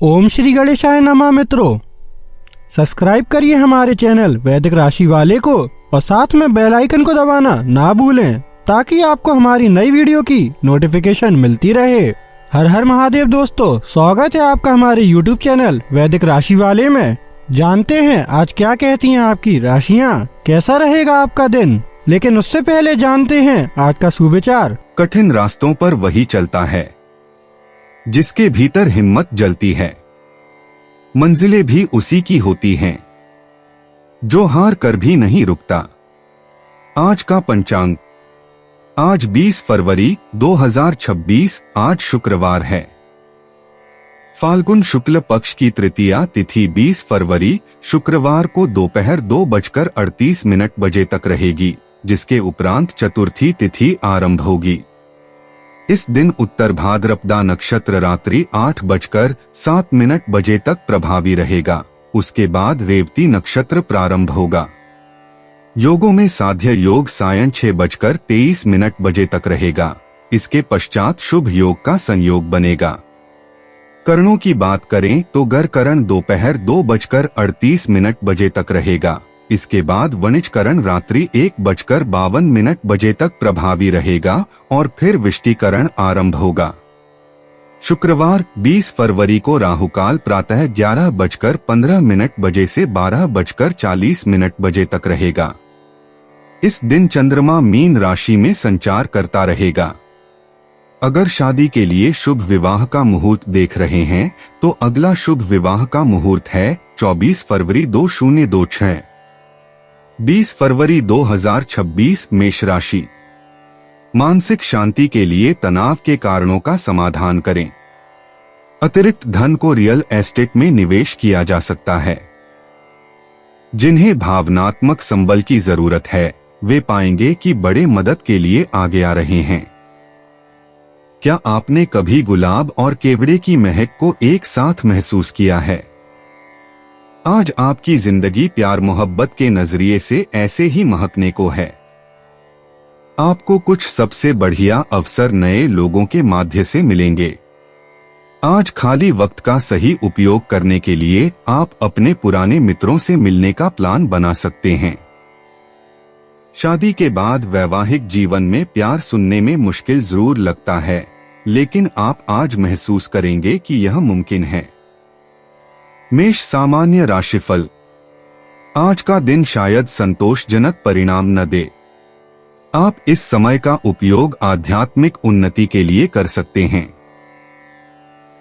ओम श्री गणेशाय नमः। मित्रों, सब्सक्राइब करिए हमारे चैनल वैदिक राशि वाले को और साथ में बेल आइकन को दबाना ना भूलें ताकि आपको हमारी नई वीडियो की नोटिफिकेशन मिलती रहे। हर हर महादेव दोस्तों, स्वागत है आपका हमारे YouTube चैनल वैदिक राशि वाले में। जानते हैं आज क्या कहती हैं आपकी राशियां, कैसा रहेगा आपका दिन। लेकिन उससे पहले जानते हैं आज का सुविचार। कठिन रास्तों पर वही चलता है जिसके भीतर हिम्मत जलती है, मंजिलें भी उसी की होती हैं जो हार कर भी नहीं रुकता। आज का पंचांग, आज 20 फरवरी 2026, आज शुक्रवार है। फाल्गुन शुक्ल पक्ष की तृतीया तिथि 20 फरवरी शुक्रवार को दोपहर 2:38 बजे तक रहेगी, जिसके उपरांत चतुर्थी तिथि आरंभ होगी। इस दिन उत्तर भाद्रपदा नक्षत्र रात्रि 8:07 बजे तक प्रभावी रहेगा। उसके बाद रेवती नक्षत्र प्रारंभ होगा। योगों में साध्य योग सायं 6:23 बजे तक रहेगा। इसके पश्चात शुभ योग का संयोग बनेगा। करणों की बात करें तो गर करण दोपहर 2:38 बजे तक रहेगा। इसके बाद वणिज करण रात्रि 1:52 बजे तक प्रभावी रहेगा और फिर विष्टिकरण आरंभ होगा। शुक्रवार 20 फरवरी को राहुकाल प्रातः 11:15 बजे से 12:40 बजे तक रहेगा। इस दिन चंद्रमा मीन राशि में संचार करता रहेगा। अगर शादी के लिए शुभ विवाह का मुहूर्त देख रहे हैं तो अगला शुभ विवाह का मुहूर्त है 24 फरवरी 2026। 20 फरवरी 2026 मेष राशि। मानसिक शांति के लिए तनाव के कारणों का समाधान करें। अतिरिक्त धन को रियल एस्टेट में निवेश किया जा सकता है। जिन्हें भावनात्मक संबल की जरूरत है वे पाएंगे कि बड़े मदद के लिए आगे आ रहे हैं। क्या आपने कभी गुलाब और केवड़े की महक को एक साथ महसूस किया है? आज आपकी जिंदगी प्यार मोहब्बत के नजरिए से ऐसे ही महकने को है। आपको कुछ सबसे बढ़िया अवसर नए लोगों के माध्यम से मिलेंगे। आज खाली वक्त का सही उपयोग करने के लिए आप अपने पुराने मित्रों से मिलने का प्लान बना सकते हैं। शादी के बाद वैवाहिक जीवन में प्यार सुनने में मुश्किल जरूर लगता है, लेकिन आप आज महसूस करेंगे कि यह मुमकिन है। मेष सामान्य राशिफल। आज का दिन शायद संतोषजनक परिणाम न दे। आप इस समय का उपयोग आध्यात्मिक उन्नति के लिए कर सकते हैं।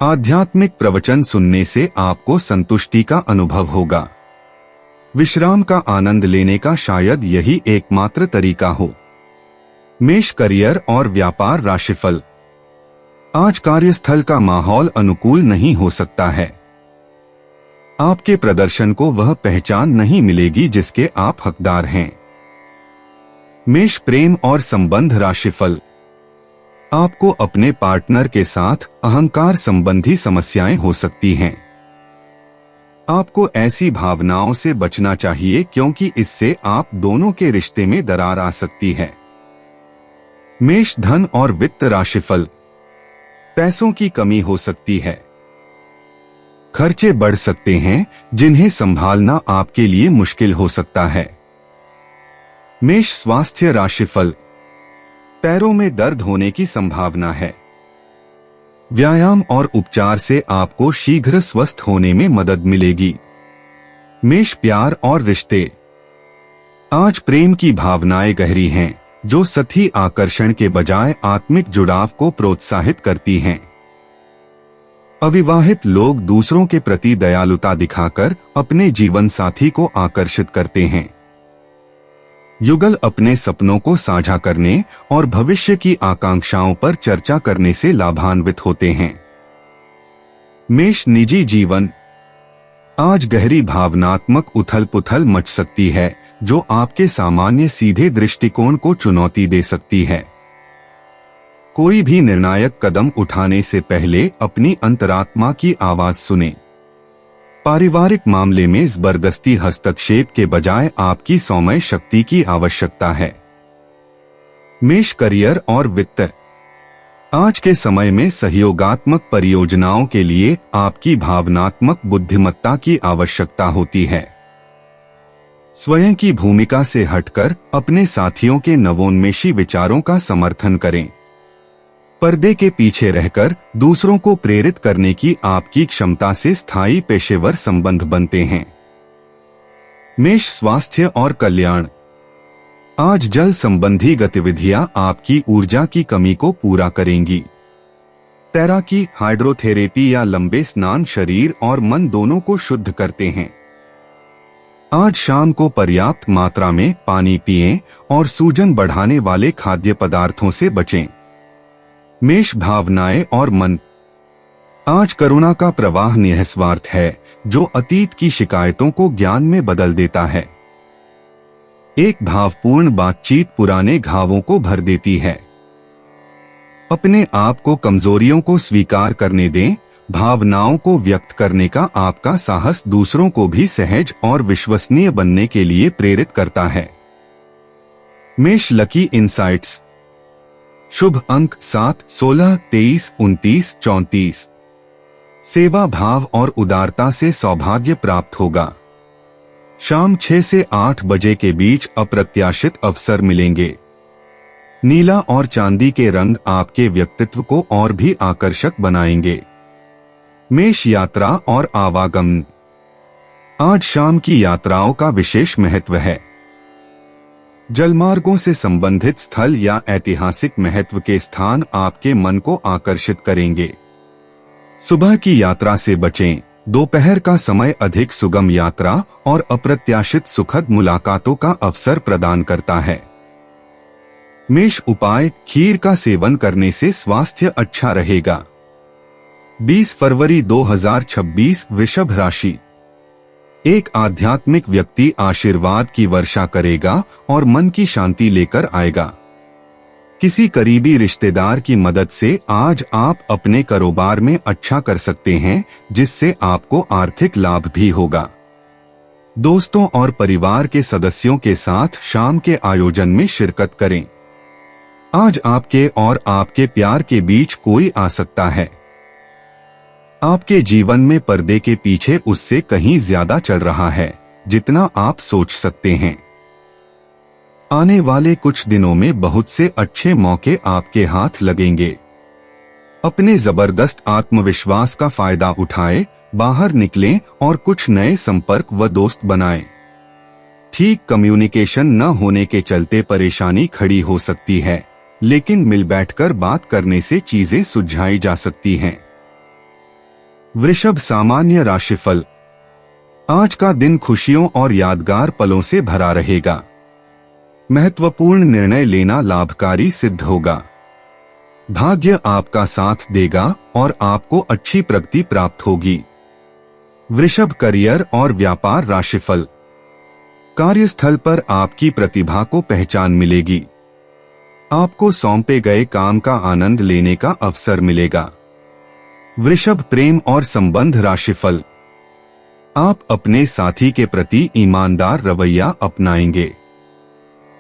आध्यात्मिक प्रवचन सुनने से आपको संतुष्टि का अनुभव होगा। विश्राम का आनंद लेने का शायद यही एकमात्र तरीका हो। मेष करियर और व्यापार राशिफल। आज कार्यस्थल का माहौल अनुकूल नहीं हो सकता है। आपके प्रदर्शन को वह पहचान नहीं मिलेगी जिसके आप हकदार हैं। मेष प्रेम और संबंध राशिफल। आपको अपने पार्टनर के साथ अहंकार संबंधी समस्याएं हो सकती हैं। आपको ऐसी भावनाओं से बचना चाहिए क्योंकि इससे आप दोनों के रिश्ते में दरार आ सकती है। मेष धन और वित्त राशिफल। पैसों की कमी हो सकती है। खर्चे बढ़ सकते हैं जिन्हें संभालना आपके लिए मुश्किल हो सकता है। मेष स्वास्थ्य राशिफल। पैरों में दर्द होने की संभावना है। व्यायाम और उपचार से आपको शीघ्र स्वस्थ होने में मदद मिलेगी। मेष प्यार और रिश्ते। आज प्रेम की भावनाएं गहरी हैं, जो सतही आकर्षण के बजाय आत्मिक जुड़ाव को प्रोत्साहित करती हैं। अविवाहित लोग दूसरों के प्रति दयालुता दिखाकर अपने जीवन साथी को आकर्षित करते हैं। युगल अपने सपनों को साझा करने और भविष्य की आकांक्षाओं पर चर्चा करने से लाभान्वित होते हैं। मेष निजी जीवन। आज गहरी भावनात्मक उथल-पुथल मच सकती है जो आपके सामान्य सीधे दृष्टिकोण को चुनौती दे सकती है। कोई भी निर्णायक कदम उठाने से पहले अपनी अंतरात्मा की आवाज सुने। पारिवारिक मामले में जबरदस्ती हस्तक्षेप के बजाय आपकी सौम्य शक्ति की आवश्यकता है। मेष करियर और वित्त। आज के समय में सहयोगात्मक परियोजनाओं के लिए आपकी भावनात्मक बुद्धिमत्ता की आवश्यकता होती है। स्वयं की भूमिका से हटकर अपने साथियों के नवोन्मेषी विचारों का समर्थन करें। पर्दे के पीछे रहकर दूसरों को प्रेरित करने की आपकी क्षमता से स्थायी पेशेवर संबंध बनते हैं। मेष, स्वास्थ्य और कल्याण। आज जल संबंधी गतिविधियां आपकी ऊर्जा की कमी को पूरा करेंगी। तैराकी, हाइड्रोथेरेपी या लंबे स्नान शरीर और मन दोनों को शुद्ध करते हैं। आज शाम को पर्याप्त मात्रा में पानी पिएं और सूजन बढ़ाने वाले खाद्य पदार्थों से बचें। मेष, भावनाएं और मन। आज करुणा का प्रवाह निस्वार्थ है, जो अतीत की शिकायतों को ज्ञान में बदल देता है। एक भावपूर्ण बातचीत पुराने घावों को भर देती है। अपने आप को कमजोरियों को स्वीकार करने दें। भावनाओं को व्यक्त करने का आपका साहस दूसरों को भी सहज और विश्वसनीय बनने के लिए प्रेरित करता है। मेष, लकी इनसाइट्स। शुभ अंक 7, 16, 23, 29, 34। सेवा भाव और उदारता से सौभाग्य प्राप्त होगा। शाम 6 से 8 बजे के बीच अप्रत्याशित अवसर मिलेंगे। नीला और चांदी के रंग आपके व्यक्तित्व को और भी आकर्षक बनाएंगे। मेष, यात्रा और आवागमन। आज शाम की यात्राओं का विशेष महत्व है। जलमार्गों से संबंधित स्थल या ऐतिहासिक महत्व के स्थान आपके मन को आकर्षित करेंगे। सुबह की यात्रा से बचें। दोपहर का समय अधिक सुगम यात्रा और अप्रत्याशित सुखद मुलाकातों का अवसर प्रदान करता है। मेष, उपाय, खीर का सेवन करने से स्वास्थ्य अच्छा रहेगा। 20 फरवरी 2026, वृषभ राशि। एक आध्यात्मिक व्यक्ति आशीर्वाद की वर्षा करेगा और मन की शांति लेकर आएगा। किसी करीबी रिश्तेदार की मदद से आज आप अपने कारोबार में अच्छा कर सकते हैं, जिससे आपको आर्थिक लाभ भी होगा। दोस्तों और परिवार के सदस्यों के साथ शाम के आयोजन में शिरकत करें। आज आपके और आपके प्यार के बीच कोई आ सकता है। आपके जीवन में पर्दे के पीछे उससे कहीं ज्यादा चल रहा है, जितना आप सोच सकते हैं। आने वाले कुछ दिनों में बहुत से अच्छे मौके आपके हाथ लगेंगे। अपने जबरदस्त आत्मविश्वास का फायदा उठाएं, बाहर निकलें और कुछ नए संपर्क व दोस्त बनाएं। ठीक कम्युनिकेशन न होने के चलते परेशानी खड़ी हो सकती है, लेकिन मिल बैठकर बात करने से चीजें सुलझाई जा सकती हैं। वृषभ, सामान्य राशिफल। आज का दिन खुशियों और यादगार पलों से भरा रहेगा। महत्वपूर्ण निर्णय लेना लाभकारी सिद्ध होगा। भाग्य आपका साथ देगा और आपको अच्छी प्रगति प्राप्त होगी। वृषभ, करियर और व्यापार राशिफल। कार्यस्थल पर आपकी प्रतिभा को पहचान मिलेगी। आपको सौंपे गए काम का आनंद लेने का अवसर मिलेगा। वृषभ, प्रेम और संबंध राशिफल। आप अपने साथी के प्रति ईमानदार रवैया अपनाएंगे।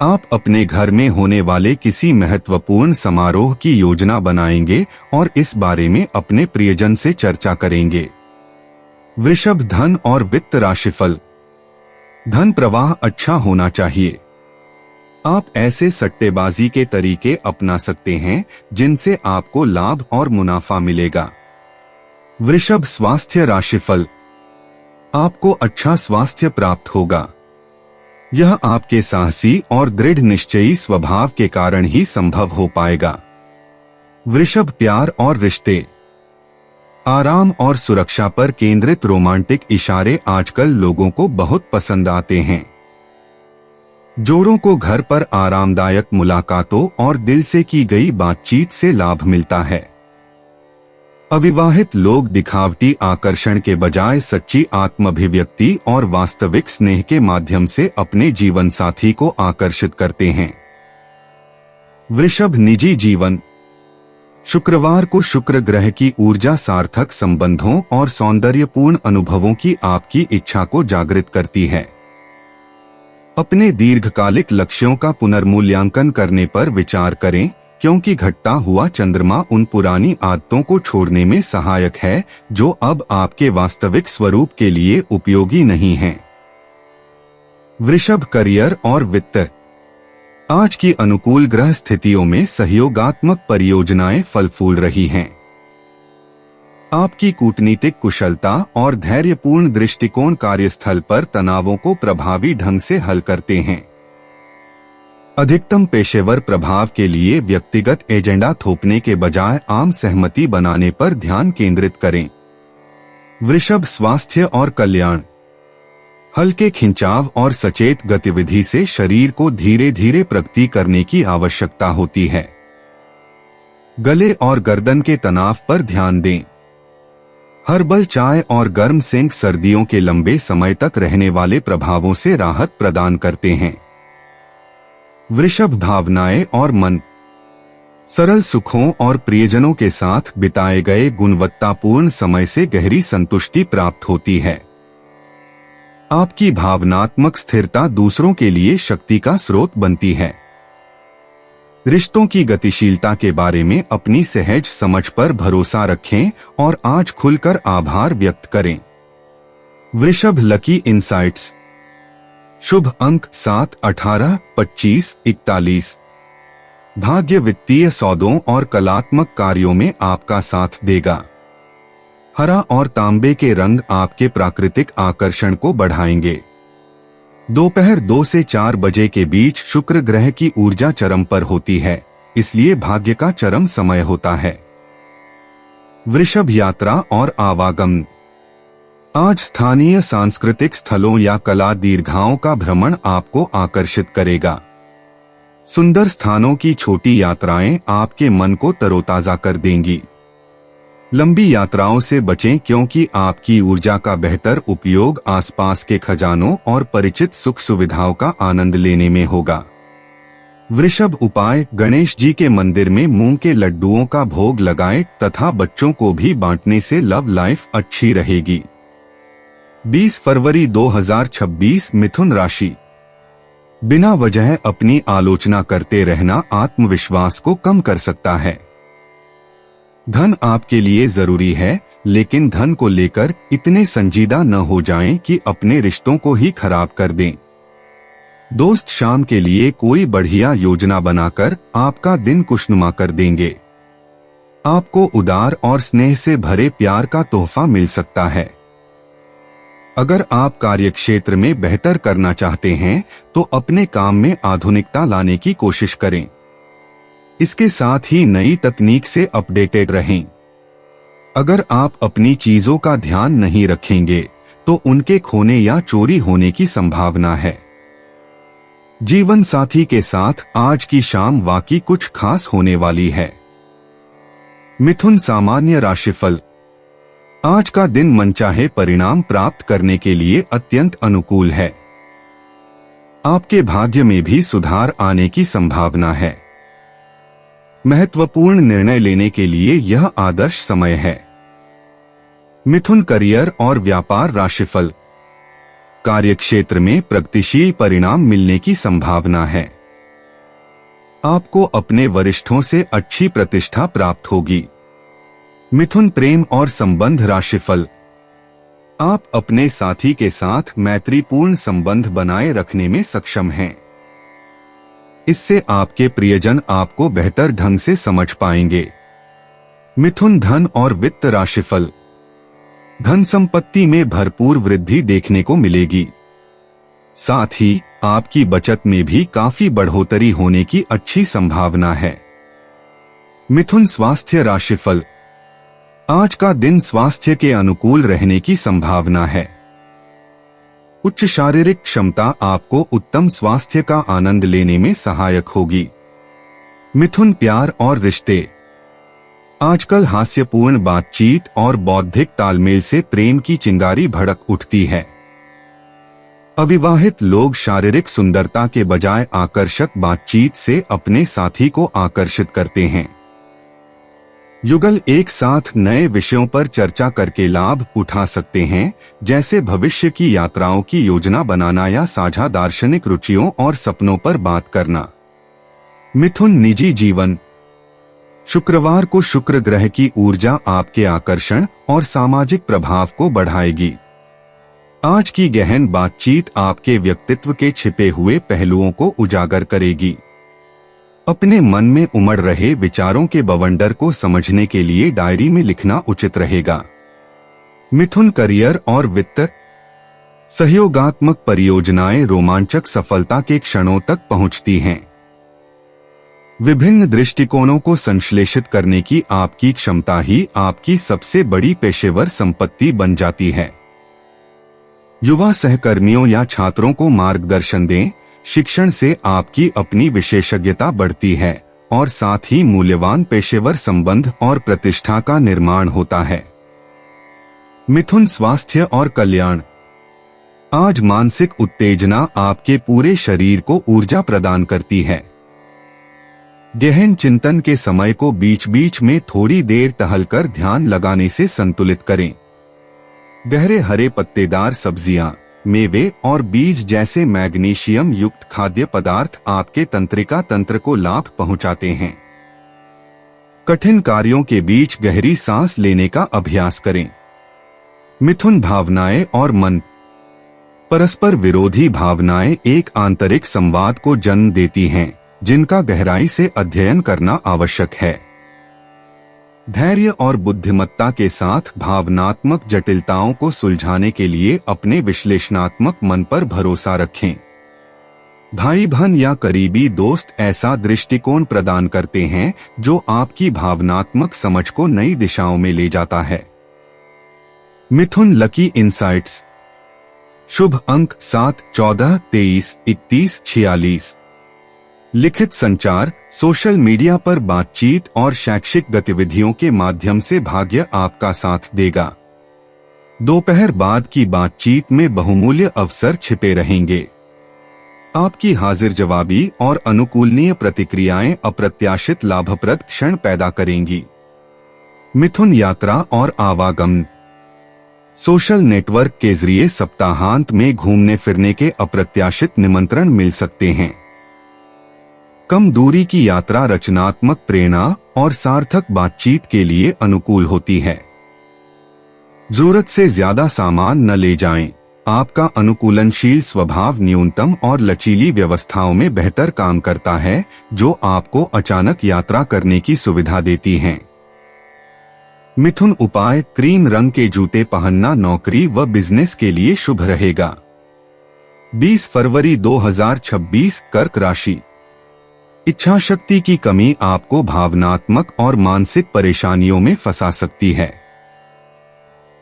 आप अपने घर में होने वाले किसी महत्वपूर्ण समारोह की योजना बनाएंगे और इस बारे में अपने प्रियजन से चर्चा करेंगे। वृषभ, धन और वित्त राशिफल। धन प्रवाह अच्छा होना चाहिए। आप ऐसे सट्टेबाजी के तरीके अपना सकते हैं जिनसे आपको लाभ और मुनाफा मिलेगा। वृषभ, स्वास्थ्य राशिफल। आपको अच्छा स्वास्थ्य प्राप्त होगा। यह आपके साहसी और दृढ़ निश्चयी स्वभाव के कारण ही संभव हो पाएगा। वृषभ, प्यार और रिश्ते। आराम और सुरक्षा पर केंद्रित रोमांटिक इशारे आजकल लोगों को बहुत पसंद आते हैं। जोड़ों को घर पर आरामदायक मुलाकातों और दिल से की गई बातचीत से लाभ मिलता है। अविवाहित लोग दिखावटी आकर्षण के बजाय सच्ची आत्माभिव्यक्ति और वास्तविक स्नेह के माध्यम से अपने जीवन साथी को आकर्षित करते हैं। वृषभ, निजी जीवन। शुक्रवार को शुक्र ग्रह की ऊर्जा सार्थक संबंधों और सौंदर्यपूर्ण अनुभवों की आपकी इच्छा को जागृत करती है। अपने दीर्घकालिक लक्ष्यों का पुनर्मूल्यांकन करने पर विचार करें, क्योंकि घटता हुआ चंद्रमा उन पुरानी आदतों को छोड़ने में सहायक है जो अब आपके वास्तविक स्वरूप के लिए उपयोगी नहीं हैं। वृषभ, करियर और वित्त। आज की अनुकूल ग्रह स्थितियों में सहयोगात्मक परियोजनाएं फल फूल रही हैं। आपकी कूटनीतिक कुशलता और धैर्यपूर्ण दृष्टिकोण कार्यस्थल पर तनावों को प्रभावी ढंग से हल करते हैं। अधिकतम पेशेवर प्रभाव के लिए व्यक्तिगत एजेंडा थोपने के बजाय आम सहमति बनाने पर ध्यान केंद्रित करें। वृषभ, स्वास्थ्य और कल्याण। हल्के खिंचाव और सचेत गतिविधि से शरीर को धीरे धीरे प्रगति करने की आवश्यकता होती है। गले और गर्दन के तनाव पर ध्यान दें। हर्बल चाय और गर्म सेंक सर्दियों के लंबे समय तक रहने वाले प्रभावों से राहत प्रदान करते हैं। वृषभ, भावनाएं और मन। सरल सुखों और प्रियजनों के साथ बिताए गए गुणवत्तापूर्ण समय से गहरी संतुष्टि प्राप्त होती है। आपकी भावनात्मक स्थिरता दूसरों के लिए शक्ति का स्रोत बनती है। रिश्तों की गतिशीलता के बारे में अपनी सहज समझ पर भरोसा रखें और आज खुलकर आभार व्यक्त करें। वृषभ, लकी इंसाइट्स। शुभ अंक 7, 18, 25, 41। भाग्य वित्तीय सौदों और कलात्मक कार्यों में आपका साथ देगा। हरा और तांबे के रंग आपके प्राकृतिक आकर्षण को बढ़ाएंगे। दोपहर 2 से 4 बजे के बीच शुक्र ग्रह की ऊर्जा चरम पर होती है, इसलिए भाग्य का चरम समय होता है। वृषभ, यात्रा और आवागमन। आज स्थानीय सांस्कृतिक स्थलों या कला दीर्घाओं का भ्रमण आपको आकर्षित करेगा। सुंदर स्थानों की छोटी यात्राएं आपके मन को तरोताजा कर देंगी। लंबी यात्राओं से बचें क्योंकि आपकी ऊर्जा का बेहतर उपयोग आसपास के खजानों और परिचित सुख सुविधाओं का आनंद लेने में होगा। वृषभ, उपाय। गणेश जी के मंदिर में मूंग के लड्डुओं का भोग लगाएं तथा बच्चों को भी बांटने से लव लाइफ अच्छी रहेगी। 20 फरवरी 2026, मिथुन राशि। बिना वजह अपनी आलोचना करते रहना आत्मविश्वास को कम कर सकता है। धन आपके लिए जरूरी है, लेकिन धन को लेकर इतने संजीदा न हो जाएं कि अपने रिश्तों को ही खराब कर दें। दोस्त शाम के लिए कोई बढ़िया योजना बनाकर आपका दिन खुशनुमा कर देंगे। आपको उदार और स्नेह से भरे प्यार का तोहफा मिल सकता है। अगर आप कार्यक्षेत्र में बेहतर करना चाहते हैं तो अपने काम में आधुनिकता लाने की कोशिश करें। इसके साथ ही नई तकनीक से अपडेटेड रहें। अगर आप अपनी चीजों का ध्यान नहीं रखेंगे तो उनके खोने या चोरी होने की संभावना है। जीवन साथी के साथ आज की शाम वाकई कुछ खास होने वाली है। मिथुन, सामान्य राशिफल। आज का दिन मनचाहे परिणाम प्राप्त करने के लिए अत्यंत अनुकूल है। आपके भाग्य में भी सुधार आने की संभावना है। महत्वपूर्ण निर्णय लेने के लिए यह आदर्श समय है। मिथुन, करियर और व्यापार राशिफल। कार्यक्षेत्र में प्रगतिशील परिणाम मिलने की संभावना है। आपको अपने वरिष्ठों से अच्छी प्रतिष्ठा प्राप्त होगी। मिथुन, प्रेम और संबंध राशिफल। आप अपने साथी के साथ मैत्रीपूर्ण संबंध बनाए रखने में सक्षम हैं। इससे आपके प्रियजन आपको बेहतर ढंग से समझ पाएंगे। मिथुन, धन और वित्त राशिफल। धन संपत्ति में भरपूर वृद्धि देखने को मिलेगी। साथ ही आपकी बचत में भी काफी बढ़ोतरी होने की अच्छी संभावना है। मिथुन, स्वास्थ्य राशिफल। आज का दिन स्वास्थ्य के अनुकूल रहने की संभावना है। उच्च शारीरिक क्षमता आपको उत्तम स्वास्थ्य का आनंद लेने में सहायक होगी। मिथुन, प्यार और रिश्ते। आजकल हास्यपूर्ण बातचीत और बौद्धिक तालमेल से प्रेम की चिंगारी भड़क उठती है। अविवाहित लोग शारीरिक सुंदरता के बजाय आकर्षक बातचीत से अपने साथी को आकर्षित करते हैं। युगल एक साथ नए विषयों पर चर्चा करके लाभ उठा सकते हैं, जैसे भविष्य की यात्राओं की योजना बनाना या साझा दार्शनिक रुचियों और सपनों पर बात करना। मिथुन, निजी जीवन। शुक्रवार को शुक्र ग्रह की ऊर्जा आपके आकर्षण और सामाजिक प्रभाव को बढ़ाएगी। आज की गहन बातचीत आपके व्यक्तित्व के छिपे हुए पहलुओं को उजागर करेगी। अपने मन में उमड़ रहे विचारों के बवंडर को समझने के लिए डायरी में लिखना उचित रहेगा। मिथुन करियर और वित्त। सहयोगात्मक परियोजनाएं रोमांचक सफलता के क्षणों तक पहुंचती हैं। विभिन्न दृष्टिकोणों को संश्लेषित करने की आपकी क्षमता ही आपकी सबसे बड़ी पेशेवर संपत्ति बन जाती है। युवा सहकर्मियों या छात्रों को मार्गदर्शन दें। शिक्षण से आपकी अपनी विशेषज्ञता बढ़ती है और साथ ही मूल्यवान पेशेवर संबंध और प्रतिष्ठा का निर्माण होता है। मिथुन स्वास्थ्य और कल्याण। आज मानसिक उत्तेजना आपके पूरे शरीर को ऊर्जा प्रदान करती है। गहन चिंतन के समय को बीच बीच में थोड़ी देर टहलकर ध्यान लगाने से संतुलित करें। गहरे हरे पत्तेदार सब्जियां, मेवे और बीज जैसे मैग्नीशियम युक्त खाद्य पदार्थ आपके तंत्रिका तंत्र को लाभ पहुंचाते हैं। कठिन कार्यों के बीच गहरी सांस लेने का अभ्यास करें। मिथुन भावनाएं और मन। परस्पर विरोधी भावनाएं एक आंतरिक संवाद को जन्म देती हैं, जिनका गहराई से अध्ययन करना आवश्यक है। धैर्य और बुद्धिमत्ता के साथ भावनात्मक जटिलताओं को सुलझाने के लिए अपने विश्लेषणात्मक मन पर भरोसा रखें। भाई बहन या करीबी दोस्त ऐसा दृष्टिकोण प्रदान करते हैं जो आपकी भावनात्मक समझ को नई दिशाओं में ले जाता है। मिथुन लकी इंसाइट्स। शुभ अंक 7, 14, 23, 31, 46। लिखित संचार, सोशल मीडिया पर बातचीत और शैक्षिक गतिविधियों के माध्यम से भाग्य आपका साथ देगा। दोपहर बाद की बातचीत में बहुमूल्य अवसर छिपे रहेंगे। आपकी हाजिर जवाबी और अनुकूलनीय प्रतिक्रियाएं अप्रत्याशित लाभप्रद क्षण पैदा करेंगी। मिथुन यात्रा और आवागमन। सोशल नेटवर्क के जरिए सप्ताहांत में घूमने फिरने के अप्रत्याशित निमंत्रण मिल सकते हैं। कम दूरी की यात्रा रचनात्मक प्रेरणा और सार्थक बातचीत के लिए अनुकूल होती है। जरूरत से ज्यादा सामान न ले जाएं। आपका अनुकूलनशील स्वभाव न्यूनतम और लचीली व्यवस्थाओं में बेहतर काम करता है, जो आपको अचानक यात्रा करने की सुविधा देती हैं। मिथुन उपाय। क्रीम रंग के जूते पहनना नौकरी व बिजनेस के लिए शुभ रहेगा। 20 फरवरी 2026। कर्क राशि। इच्छा शक्ति की कमी आपको भावनात्मक और मानसिक परेशानियों में फंसा सकती है।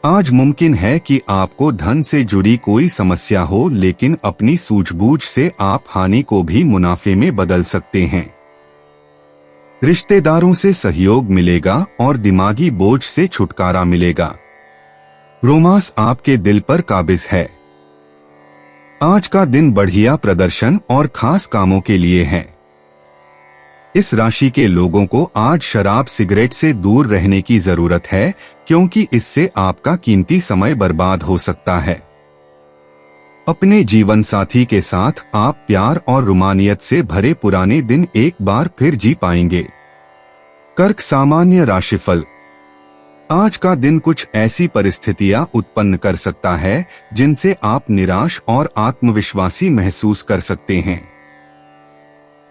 आज मुमकिन है कि आपको धन से जुड़ी कोई समस्या हो, लेकिन अपनी सूझबूझ से आप हानि को भी मुनाफे में बदल सकते हैं। रिश्तेदारों से सहयोग मिलेगा और दिमागी बोझ से छुटकारा मिलेगा। रोमांस आपके दिल पर काबिज है। आज का दिन बढ़िया प्रदर्शन और खास कामों के लिए है। इस राशि के लोगों को आज शराब सिगरेट से दूर रहने की जरूरत है, क्योंकि इससे आपका कीमती समय बर्बाद हो सकता है। अपने जीवन साथी के साथ आप प्यार और रोमानियत से भरे पुराने दिन एक बार फिर जी पाएंगे। कर्क सामान्य राशिफल। आज का दिन कुछ ऐसी परिस्थितियां उत्पन्न कर सकता है जिनसे आप निराश और आत्मविश्वासी महसूस कर सकते हैं।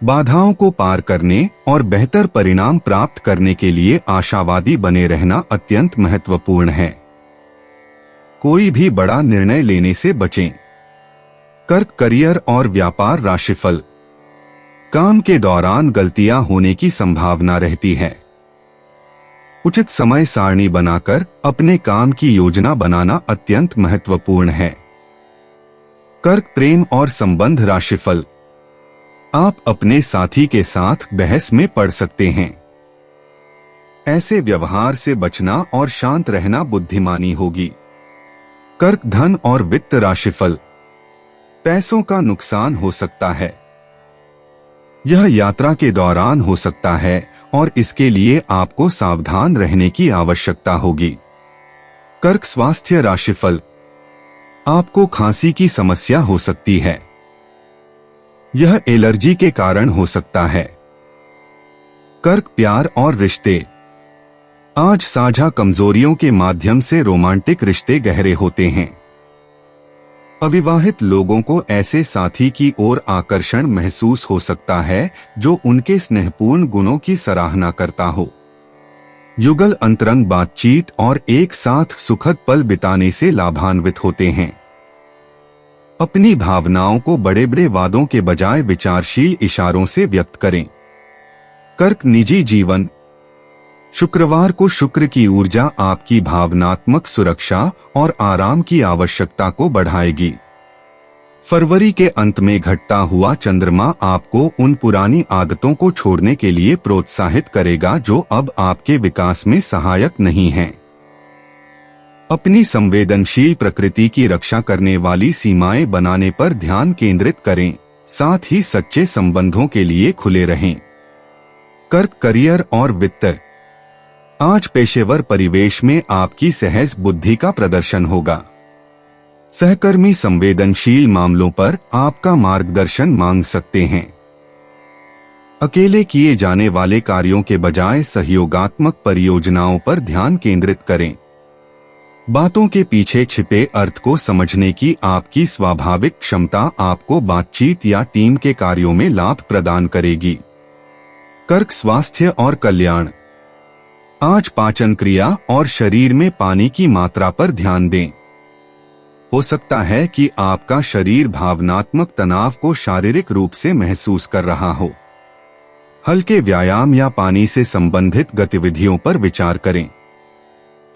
बाधाओं को पार करने और बेहतर परिणाम प्राप्त करने के लिए आशावादी बने रहना अत्यंत महत्वपूर्ण है। कोई भी बड़ा निर्णय लेने से बचें। कर्क करियर और व्यापार राशिफल। काम के दौरान गलतियां होने की संभावना रहती है। उचित समय सारणी बनाकर अपने काम की योजना बनाना अत्यंत महत्वपूर्ण है। कर्क प्रेम और संबंध राशिफल। आप अपने साथी के साथ बहस में पड़ सकते हैं। ऐसे व्यवहार से बचना और शांत रहना बुद्धिमानी होगी। कर्क धन और वित्त राशिफल। पैसों का नुकसान हो सकता है। यह यात्रा के दौरान हो सकता है और इसके लिए आपको सावधान रहने की आवश्यकता होगी। कर्क स्वास्थ्य राशिफल। आपको खांसी की समस्या हो सकती है। यह एलर्जी के कारण हो सकता है। कर्क प्यार और रिश्ते। आज साझा कमजोरियों के माध्यम से रोमांटिक रिश्ते गहरे होते हैं। अविवाहित लोगों को ऐसे साथी की ओर आकर्षण महसूस हो सकता है जो उनके स्नेहपूर्ण गुणों की सराहना करता हो। युगल अंतरंग बातचीत और एक साथ सुखद पल बिताने से लाभान्वित होते हैं। अपनी भावनाओं को बड़े बड़े वादों के बजाय विचारशील इशारों से व्यक्त करें। कर्क निजी जीवन। शुक्रवार को शुक्र की ऊर्जा आपकी भावनात्मक सुरक्षा और आराम की आवश्यकता को बढ़ाएगी। फरवरी के अंत में घटता हुआ चंद्रमा आपको उन पुरानी आदतों को छोड़ने के लिए प्रोत्साहित करेगा जो अब आपके विकास में सहायक नहीं हैं। अपनी संवेदनशील प्रकृति की रक्षा करने वाली सीमाएं बनाने पर ध्यान केंद्रित करें, साथ ही सच्चे संबंधों के लिए खुले रहें। कर्क करियर और वित्त। आज पेशेवर परिवेश में आपकी सहज बुद्धि का प्रदर्शन होगा। सहकर्मी संवेदनशील मामलों पर आपका मार्गदर्शन मांग सकते हैं। अकेले किए जाने वाले कार्यों के बजाय सहयोगात्मक परियोजनाओं पर ध्यान केंद्रित करें। बातों के पीछे छिपे अर्थ को समझने की आपकी स्वाभाविक क्षमता आपको बातचीत या टीम के कार्यों में लाभ प्रदान करेगी। कर्क स्वास्थ्य और कल्याण। आज पाचन क्रिया और शरीर में पानी की मात्रा पर ध्यान दें। हो सकता है कि आपका शरीर भावनात्मक तनाव को शारीरिक रूप से महसूस कर रहा हो। हल्के व्यायाम या पानी से संबंधित गतिविधियों पर विचार करें।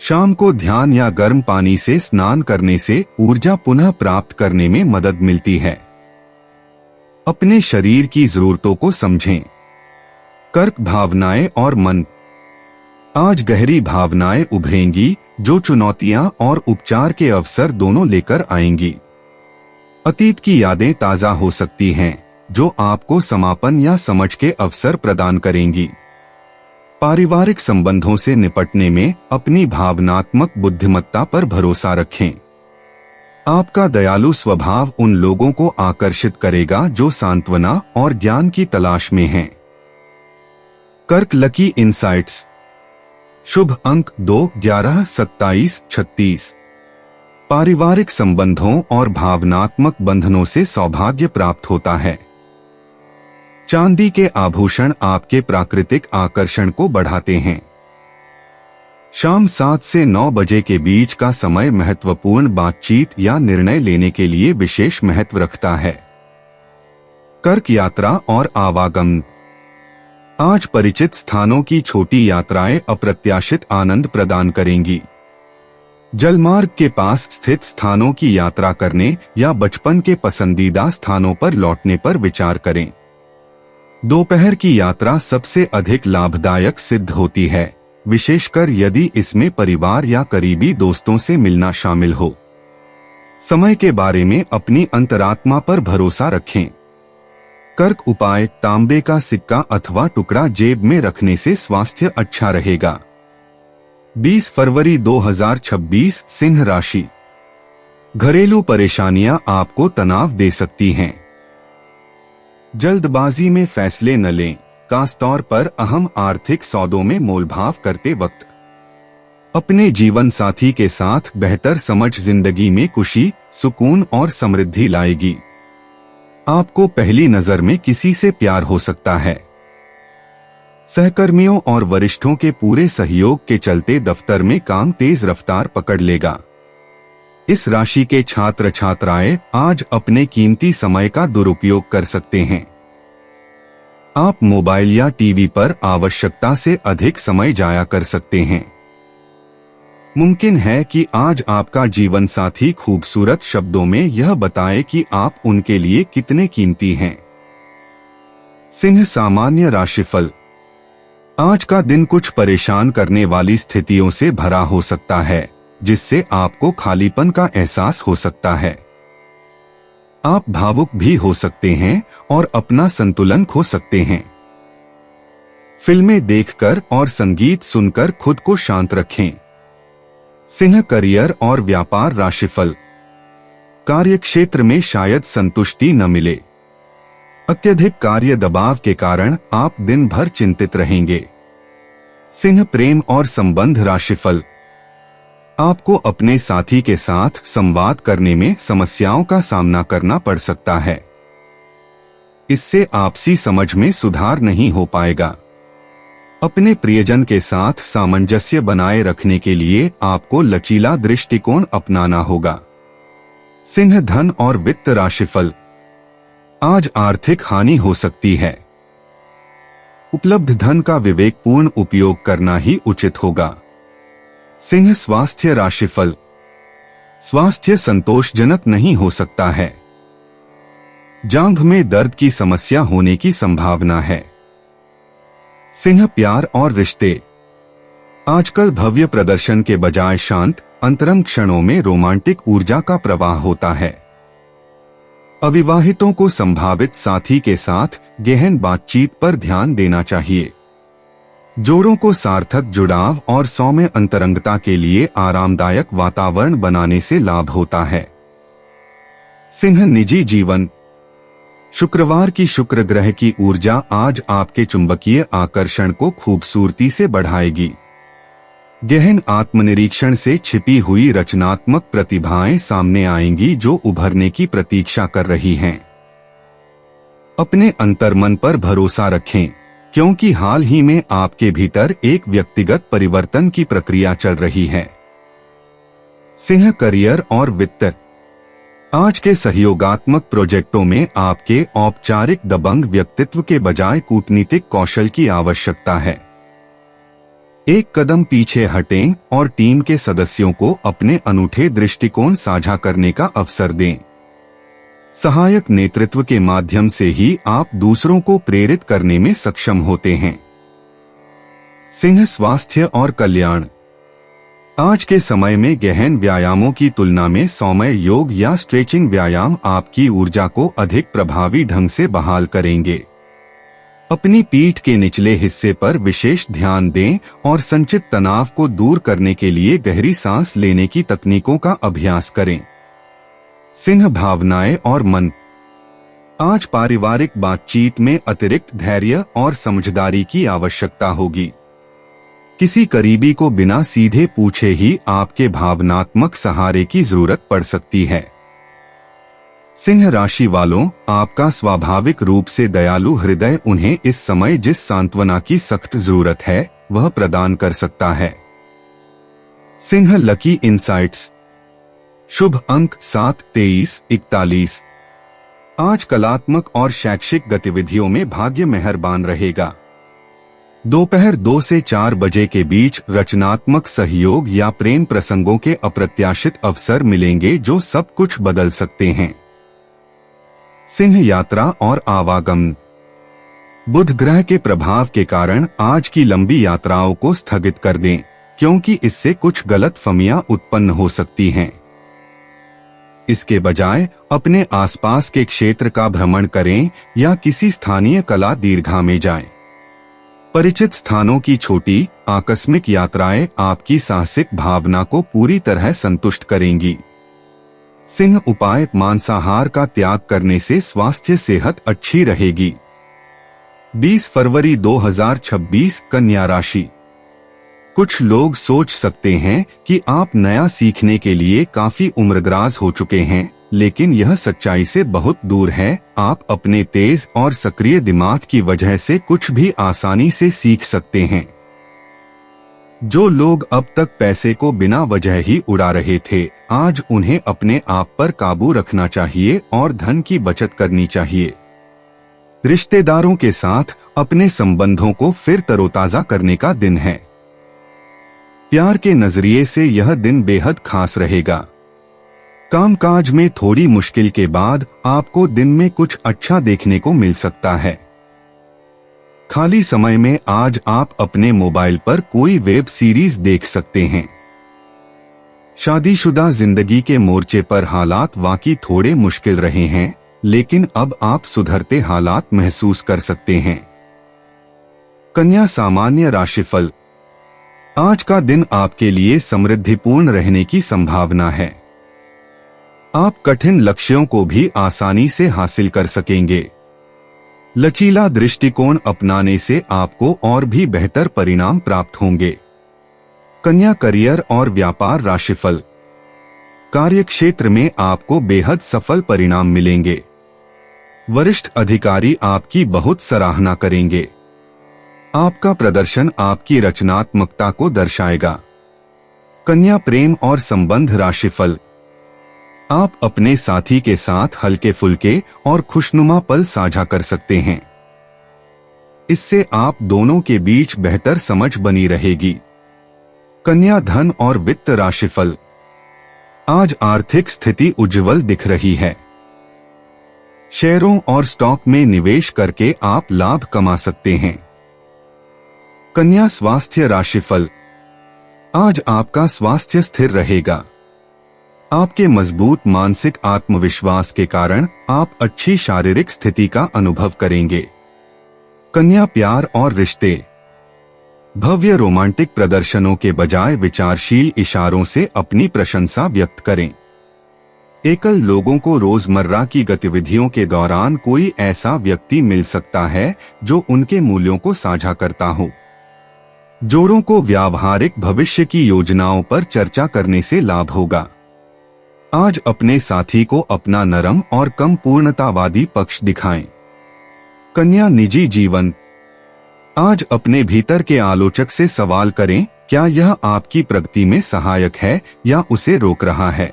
शाम को ध्यान या गर्म पानी से स्नान करने से ऊर्जा पुनः प्राप्त करने में मदद मिलती है। अपने शरीर की जरूरतों को समझें। कर्क भावनाएं और मन। आज गहरी भावनाएं उभरेंगी जो चुनौतियां और उपचार के अवसर दोनों लेकर आएंगी। अतीत की यादें ताजा हो सकती हैं जो आपको समापन या समझ के अवसर प्रदान करेंगी। पारिवारिक संबंधों से निपटने में अपनी भावनात्मक बुद्धिमत्ता पर भरोसा रखें। आपका दयालु स्वभाव उन लोगों को आकर्षित करेगा जो सांत्वना और ज्ञान की तलाश में हैं। कर्क लकी इनसाइट्स। शुभ अंक 2, 11, 27, 36। पारिवारिक संबंधों और भावनात्मक बंधनों से सौभाग्य प्राप्त होता है। चांदी के आभूषण आपके प्राकृतिक आकर्षण को बढ़ाते हैं। शाम 7 से 9 बजे के बीच का समय महत्वपूर्ण बातचीत या निर्णय लेने के लिए विशेष महत्व रखता है। कर्क यात्रा और आवागमन। आज परिचित स्थानों की छोटी यात्राएं अप्रत्याशित आनंद प्रदान करेंगी। जलमार्ग के पास स्थित स्थानों की यात्रा करने या बचपन के पसंदीदा स्थानों पर लौटने पर विचार करें। दोपहर की यात्रा सबसे अधिक लाभदायक सिद्ध होती है, विशेषकर यदि इसमें परिवार या करीबी दोस्तों से मिलना शामिल हो। समय के बारे में अपनी अंतरात्मा पर भरोसा रखें। कर्क उपाय। तांबे का सिक्का अथवा टुकड़ा जेब में रखने से स्वास्थ्य अच्छा रहेगा। 20 फरवरी 2026 सिंह राशि। घरेलू परेशानियां आपको तनाव दे सकती हैं। जल्दबाजी में फैसले न लें, खासतौर पर अहम आर्थिक सौदों में मोलभाव करते वक्त। अपने जीवन साथी के साथ बेहतर समझ जिंदगी में खुशी, सुकून और समृद्धि लाएगी। आपको पहली नजर में किसी से प्यार हो सकता है। सहकर्मियों और वरिष्ठों के पूरे सहयोग के चलते दफ्तर में काम तेज रफ्तार पकड़ लेगा। इस राशि के छात्र छात्राएं आज अपने कीमती समय का दुरुपयोग कर सकते हैं। आप मोबाइल या टीवी पर आवश्यकता से अधिक समय जाया कर सकते हैं। मुमकिन है कि आज आपका जीवन साथी खूबसूरत शब्दों में यह बताए कि आप उनके लिए कितने कीमती हैं। सिंह सामान्य राशिफल। आज का दिन कुछ परेशान करने वाली स्थितियों से भरा हो सकता है, जिससे आपको खालीपन का एहसास हो सकता है। आप भावुक भी हो सकते हैं और अपना संतुलन खो सकते हैं। फिल्में देखकर और संगीत सुनकर खुद को शांत रखें। सिंह करियर और व्यापार राशिफल। कार्यक्षेत्र में शायद संतुष्टि न मिले। अत्यधिक कार्य दबाव के कारण आप दिन भर चिंतित रहेंगे। सिंह प्रेम और संबंध राशिफल। आपको अपने साथी के साथ संवाद करने में समस्याओं का सामना करना पड़ सकता है। इससे आपसी समझ में सुधार नहीं हो पाएगा। अपने प्रियजन के साथ सामंजस्य बनाए रखने के लिए आपको लचीला दृष्टिकोण अपनाना होगा। सिंह धन और वित्त राशिफल। आज आर्थिक हानि हो सकती है। उपलब्ध धन का विवेकपूर्ण उपयोग करना ही उचित होगा। सिंह स्वास्थ्य राशिफल। स्वास्थ्य संतोषजनक नहीं हो सकता है। जांघ में दर्द की समस्या होने की संभावना है। सिंह प्यार और रिश्ते। आजकल भव्य प्रदर्शन के बजाय शांत अंतरंग क्षणों में रोमांटिक ऊर्जा का प्रवाह होता है। अविवाहितों को संभावित साथी के साथ गहन बातचीत पर ध्यान देना चाहिए। जोड़ों को सार्थक जुड़ाव और सौम्य अंतरंगता के लिए आरामदायक वातावरण बनाने से लाभ होता है। सिंह निजी जीवन। शुक्रवार की शुक्र ग्रह की ऊर्जा आज आपके चुंबकीय आकर्षण को खूबसूरती से बढ़ाएगी। गहन आत्मनिरीक्षण से छिपी हुई रचनात्मक प्रतिभाएं सामने आएंगी जो उभरने की प्रतीक्षा कर रही हैं। अपने अंतर्मन पर भरोसा रखें, क्योंकि हाल ही में आपके भीतर एक व्यक्तिगत परिवर्तन की प्रक्रिया चल रही है। सिंह करियर और वित्त। आज के सहयोगात्मक प्रोजेक्टों में आपके औपचारिक दबंग व्यक्तित्व के बजाय कूटनीतिक कौशल की आवश्यकता है। एक कदम पीछे हटें और टीम के सदस्यों को अपने अनूठे दृष्टिकोण साझा करने का अवसर दें। सहायक नेतृत्व के माध्यम से ही आप दूसरों को प्रेरित करने में सक्षम होते हैं। सिंह स्वास्थ्य और कल्याण। आज के समय में गहन व्यायामों की तुलना में सौम्य योग या स्ट्रेचिंग व्यायाम आपकी ऊर्जा को अधिक प्रभावी ढंग से बहाल करेंगे। अपनी पीठ के निचले हिस्से पर विशेष ध्यान दें और संचित तनाव को दूर करने के लिए गहरी सांस लेने की तकनीकों का अभ्यास करें। सिंह भावनाएं और मन। आज पारिवारिक बातचीत में अतिरिक्त धैर्य और समझदारी की आवश्यकता होगी। किसी करीबी को बिना सीधे पूछे ही आपके भावनात्मक सहारे की जरूरत पड़ सकती है। सिंह राशि वालों, आपका स्वाभाविक रूप से दयालु हृदय उन्हें इस समय जिस सांत्वना की सख्त जरूरत है वह प्रदान कर सकता है। Singh lucky insights. शुभ अंक 7, 23, 41। आज कलात्मक और शैक्षिक गतिविधियों में भाग्य मेहरबान रहेगा। दोपहर 2 से 4 बजे के बीच रचनात्मक सहयोग या प्रेम प्रसंगों के अप्रत्याशित अवसर मिलेंगे जो सब कुछ बदल सकते हैं। सिंह यात्रा और आवागमन। बुध ग्रह के प्रभाव के कारण आज की लंबी यात्राओं को स्थगित कर दें, क्योंकि इससे कुछ गलतफहमियां उत्पन्न हो सकती हैं। इसके बजाय अपने आसपास के क्षेत्र का भ्रमण करें या किसी स्थानीय कला दीर्घा में जाएं। परिचित स्थानों की छोटी आकस्मिक यात्राएं आपकी साहसिक भावना को पूरी तरह संतुष्ट करेंगी। सिंह उपाय। मांसाहार का त्याग करने से स्वास्थ्य सेहत अच्छी रहेगी। 20 फरवरी 2026 कन्या राशि। कुछ लोग सोच सकते हैं कि आप नया सीखने के लिए काफी उम्रदराज हो चुके हैं, लेकिन यह सच्चाई से बहुत दूर है। आप अपने तेज और सक्रिय दिमाग की वजह से कुछ भी आसानी से सीख सकते हैं। जो लोग अब तक पैसे को बिना वजह ही उड़ा रहे थे, आज उन्हें अपने आप पर काबू रखना चाहिए और धन की बचत करनी चाहिए। रिश्तेदारों के साथ अपने संबंधों को फिर तरोताजा करने का दिन है। प्यार के नजरिए से यह दिन बेहद खास रहेगा। कामकाज में थोड़ी मुश्किल के बाद आपको दिन में कुछ अच्छा देखने को मिल सकता है। खाली समय में आज आप अपने मोबाइल पर कोई वेब सीरीज देख सकते हैं। शादीशुदा जिंदगी के मोर्चे पर हालात वाकई थोड़े मुश्किल रहे हैं, लेकिन अब आप सुधरते हालात महसूस कर सकते हैं। कन्या सामान्य राशिफल। आज का दिन आपके लिए समृद्धिपूर्ण रहने की संभावना है। आप कठिन लक्ष्यों को भी आसानी से हासिल कर सकेंगे। लचीला दृष्टिकोण अपनाने से आपको और भी बेहतर परिणाम प्राप्त होंगे। कन्या करियर और व्यापार राशिफल। कार्य क्षेत्र में आपको बेहद सफल परिणाम मिलेंगे। वरिष्ठ अधिकारी आपकी बहुत सराहना करेंगे। आपका प्रदर्शन आपकी रचनात्मकता को दर्शाएगा। कन्या प्रेम और संबंध राशिफल। आप अपने साथी के साथ हल्के फुल्के और खुशनुमा पल साझा कर सकते हैं। इससे आप दोनों के बीच बेहतर समझ बनी रहेगी। कन्या धन और वित्त राशिफल। आज आर्थिक स्थिति उज्जवल दिख रही है। शेयरों और स्टॉक में निवेश करके आप लाभ कमा सकते हैं। कन्या स्वास्थ्य राशिफल। आज आपका स्वास्थ्य स्थिर रहेगा। आपके मजबूत मानसिक आत्मविश्वास के कारण आप अच्छी शारीरिक स्थिति का अनुभव करेंगे। कन्या प्यार और रिश्ते। भव्य रोमांटिक प्रदर्शनों के बजाय विचारशील इशारों से अपनी प्रशंसा व्यक्त करें। एकल लोगों को रोजमर्रा की गतिविधियों के दौरान कोई ऐसा व्यक्ति मिल सकता है जो उनके मूल्यों को साझा करता हो। जोड़ों को व्यावहारिक भविष्य की योजनाओं पर चर्चा करने से लाभ होगा। आज अपने साथी को अपना नरम और कम पूर्णतावादी पक्ष दिखाएं। कन्या निजी जीवन। आज अपने भीतर के आलोचक से सवाल करें, क्या यह आपकी प्रगति में सहायक है या उसे रोक रहा है।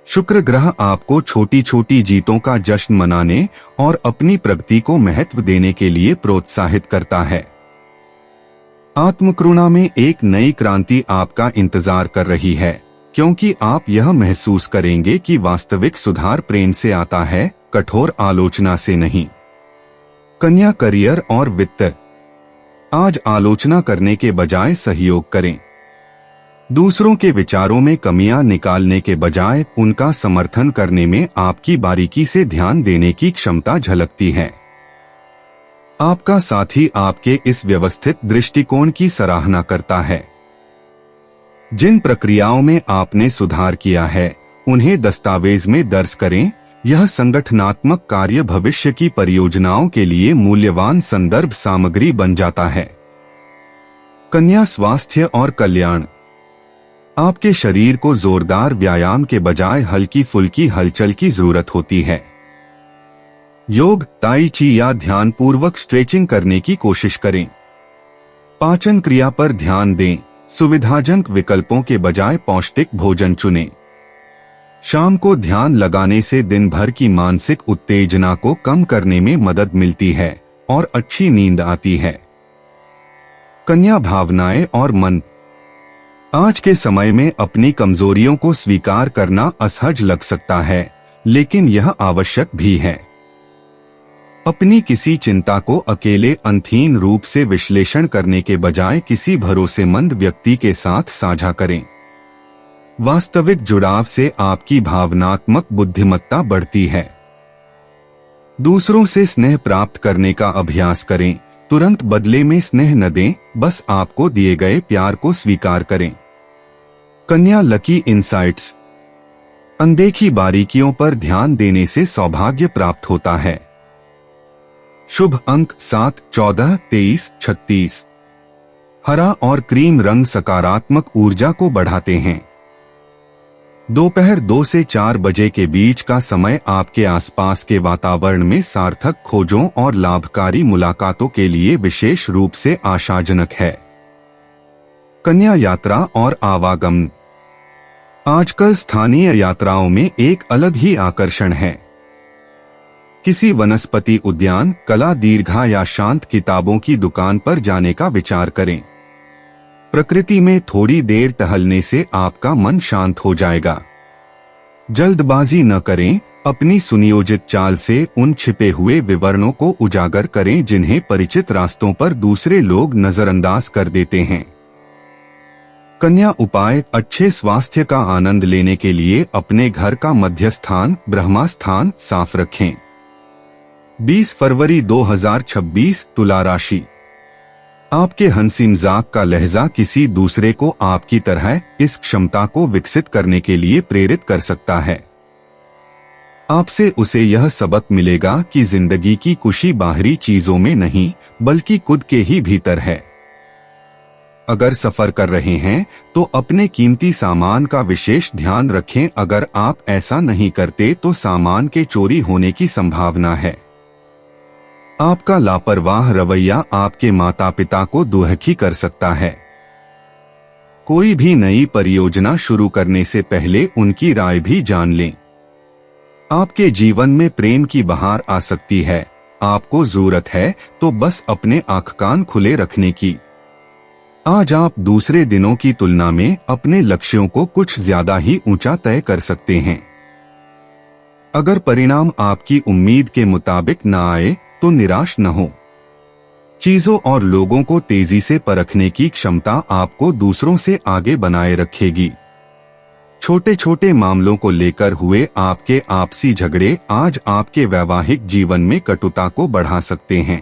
शुक्र ग्रह आपको छोटी छोटी जीतों का जश्न मनाने और अपनी प्रगति को महत्व देने के लिए प्रोत्साहित करता है। आत्मकरुणा में एक नई क्रांति आपका इंतजार कर रही है, क्योंकि आप यह महसूस करेंगे कि वास्तविक सुधार प्रेम से आता है, कठोर आलोचना से नहीं। कन्या करियर और वित्त। आज आलोचना करने के बजाय सहयोग करें। दूसरों के विचारों में कमियां निकालने के बजाय उनका समर्थन करने में आपकी बारीकी से ध्यान देने की क्षमता झलकती है। आपका साथी आपके इस व्यवस्थित दृष्टिकोण की सराहना करता है। जिन प्रक्रियाओं में आपने सुधार किया है उन्हें दस्तावेज में दर्ज करें। यह संगठनात्मक कार्य भविष्य की परियोजनाओं के लिए मूल्यवान संदर्भ सामग्री बन जाता है। कन्या स्वास्थ्य और कल्याण। आपके शरीर को जोरदार व्यायाम के बजाय हल्की फुल्की हलचल की जरूरत होती है। योग, ताई ची या ध्यानपूर्वक स्ट्रेचिंग करने की कोशिश करें। पाचन क्रिया पर ध्यान दें। सुविधाजनक विकल्पों के बजाय पौष्टिक भोजन चुनें। शाम को ध्यान लगाने से दिन भर की मानसिक उत्तेजना को कम करने में मदद मिलती है और अच्छी नींद आती है। कन्या भावनाएं और मन। आज के समय में अपनी कमजोरियों को स्वीकार करना असहज लग सकता है, लेकिन यह आवश्यक भी है। अपनी किसी चिंता को अकेले अंतहीन रूप से विश्लेषण करने के बजाय किसी भरोसेमंद व्यक्ति के साथ साझा करें। वास्तविक जुड़ाव से आपकी भावनात्मक बुद्धिमत्ता बढ़ती है। दूसरों से स्नेह प्राप्त करने का अभ्यास करें। तुरंत बदले में स्नेह न दें, बस आपको दिए गए प्यार को स्वीकार करें। कन्या लकी इंसाइट्स। अनदेखी बारीकियों पर ध्यान देने से सौभाग्य प्राप्त होता है। शुभ अंक 7, 14, 23, 36। हरा और क्रीम रंग सकारात्मक ऊर्जा को बढ़ाते हैं। दोपहर 2 से 4 बजे के बीच का समय आपके आसपास के वातावरण में सार्थक खोजों और लाभकारी मुलाकातों के लिए विशेष रूप से आशाजनक है। कन्या यात्रा और आवागमन। आजकल स्थानीय यात्राओं में एक अलग ही आकर्षण है। किसी वनस्पति उद्यान, कला दीर्घा या शांत किताबों की दुकान पर जाने का विचार करें। प्रकृति में थोड़ी देर टहलने से आपका मन शांत हो जाएगा। जल्दबाजी न करें, अपनी सुनियोजित चाल से उन छिपे हुए विवरणों को उजागर करें जिन्हें परिचित रास्तों पर दूसरे लोग नजरअंदाज कर देते हैं। कन्या उपाय। अच्छे स्वास्थ्य का आनंद लेने के लिए अपने घर का मध्य स्थान, ब्रह्मा स्थान साफ रखें। 20 फरवरी 2026 तुला राशि। आपके हंसी मजाक का लहजा किसी दूसरे को आपकी तरह इस क्षमता को विकसित करने के लिए प्रेरित कर सकता है। आपसे उसे यह सबक मिलेगा कि जिंदगी की खुशी बाहरी चीजों में नहीं बल्कि खुद के ही भीतर है। अगर सफर कर रहे हैं तो अपने कीमती सामान का विशेष ध्यान रखें। अगर आप ऐसा नहीं करते तो सामान के चोरी होने की संभावना है। आपका लापरवाह रवैया आपके माता पिता को दुखी कर सकता है। कोई भी नई परियोजना शुरू करने से पहले उनकी राय भी जान लें। आपके जीवन में प्रेम की बहार आ सकती है। आपको जरूरत है तो बस अपने आंख कान खुले रखने की। आज आप दूसरे दिनों की तुलना में अपने लक्ष्यों को कुछ ज्यादा ही ऊंचा तय कर सकते हैं। अगर परिणाम आपकी उम्मीद के मुताबिक न आए तो निराश न हो। चीजों और लोगों को तेजी से परखने की क्षमता आपको दूसरों से आगे बनाए रखेगी। छोटे छोटे मामलों को लेकर हुए आपके आपसी झगड़े आज आपके वैवाहिक जीवन में कटुता को बढ़ा सकते हैं।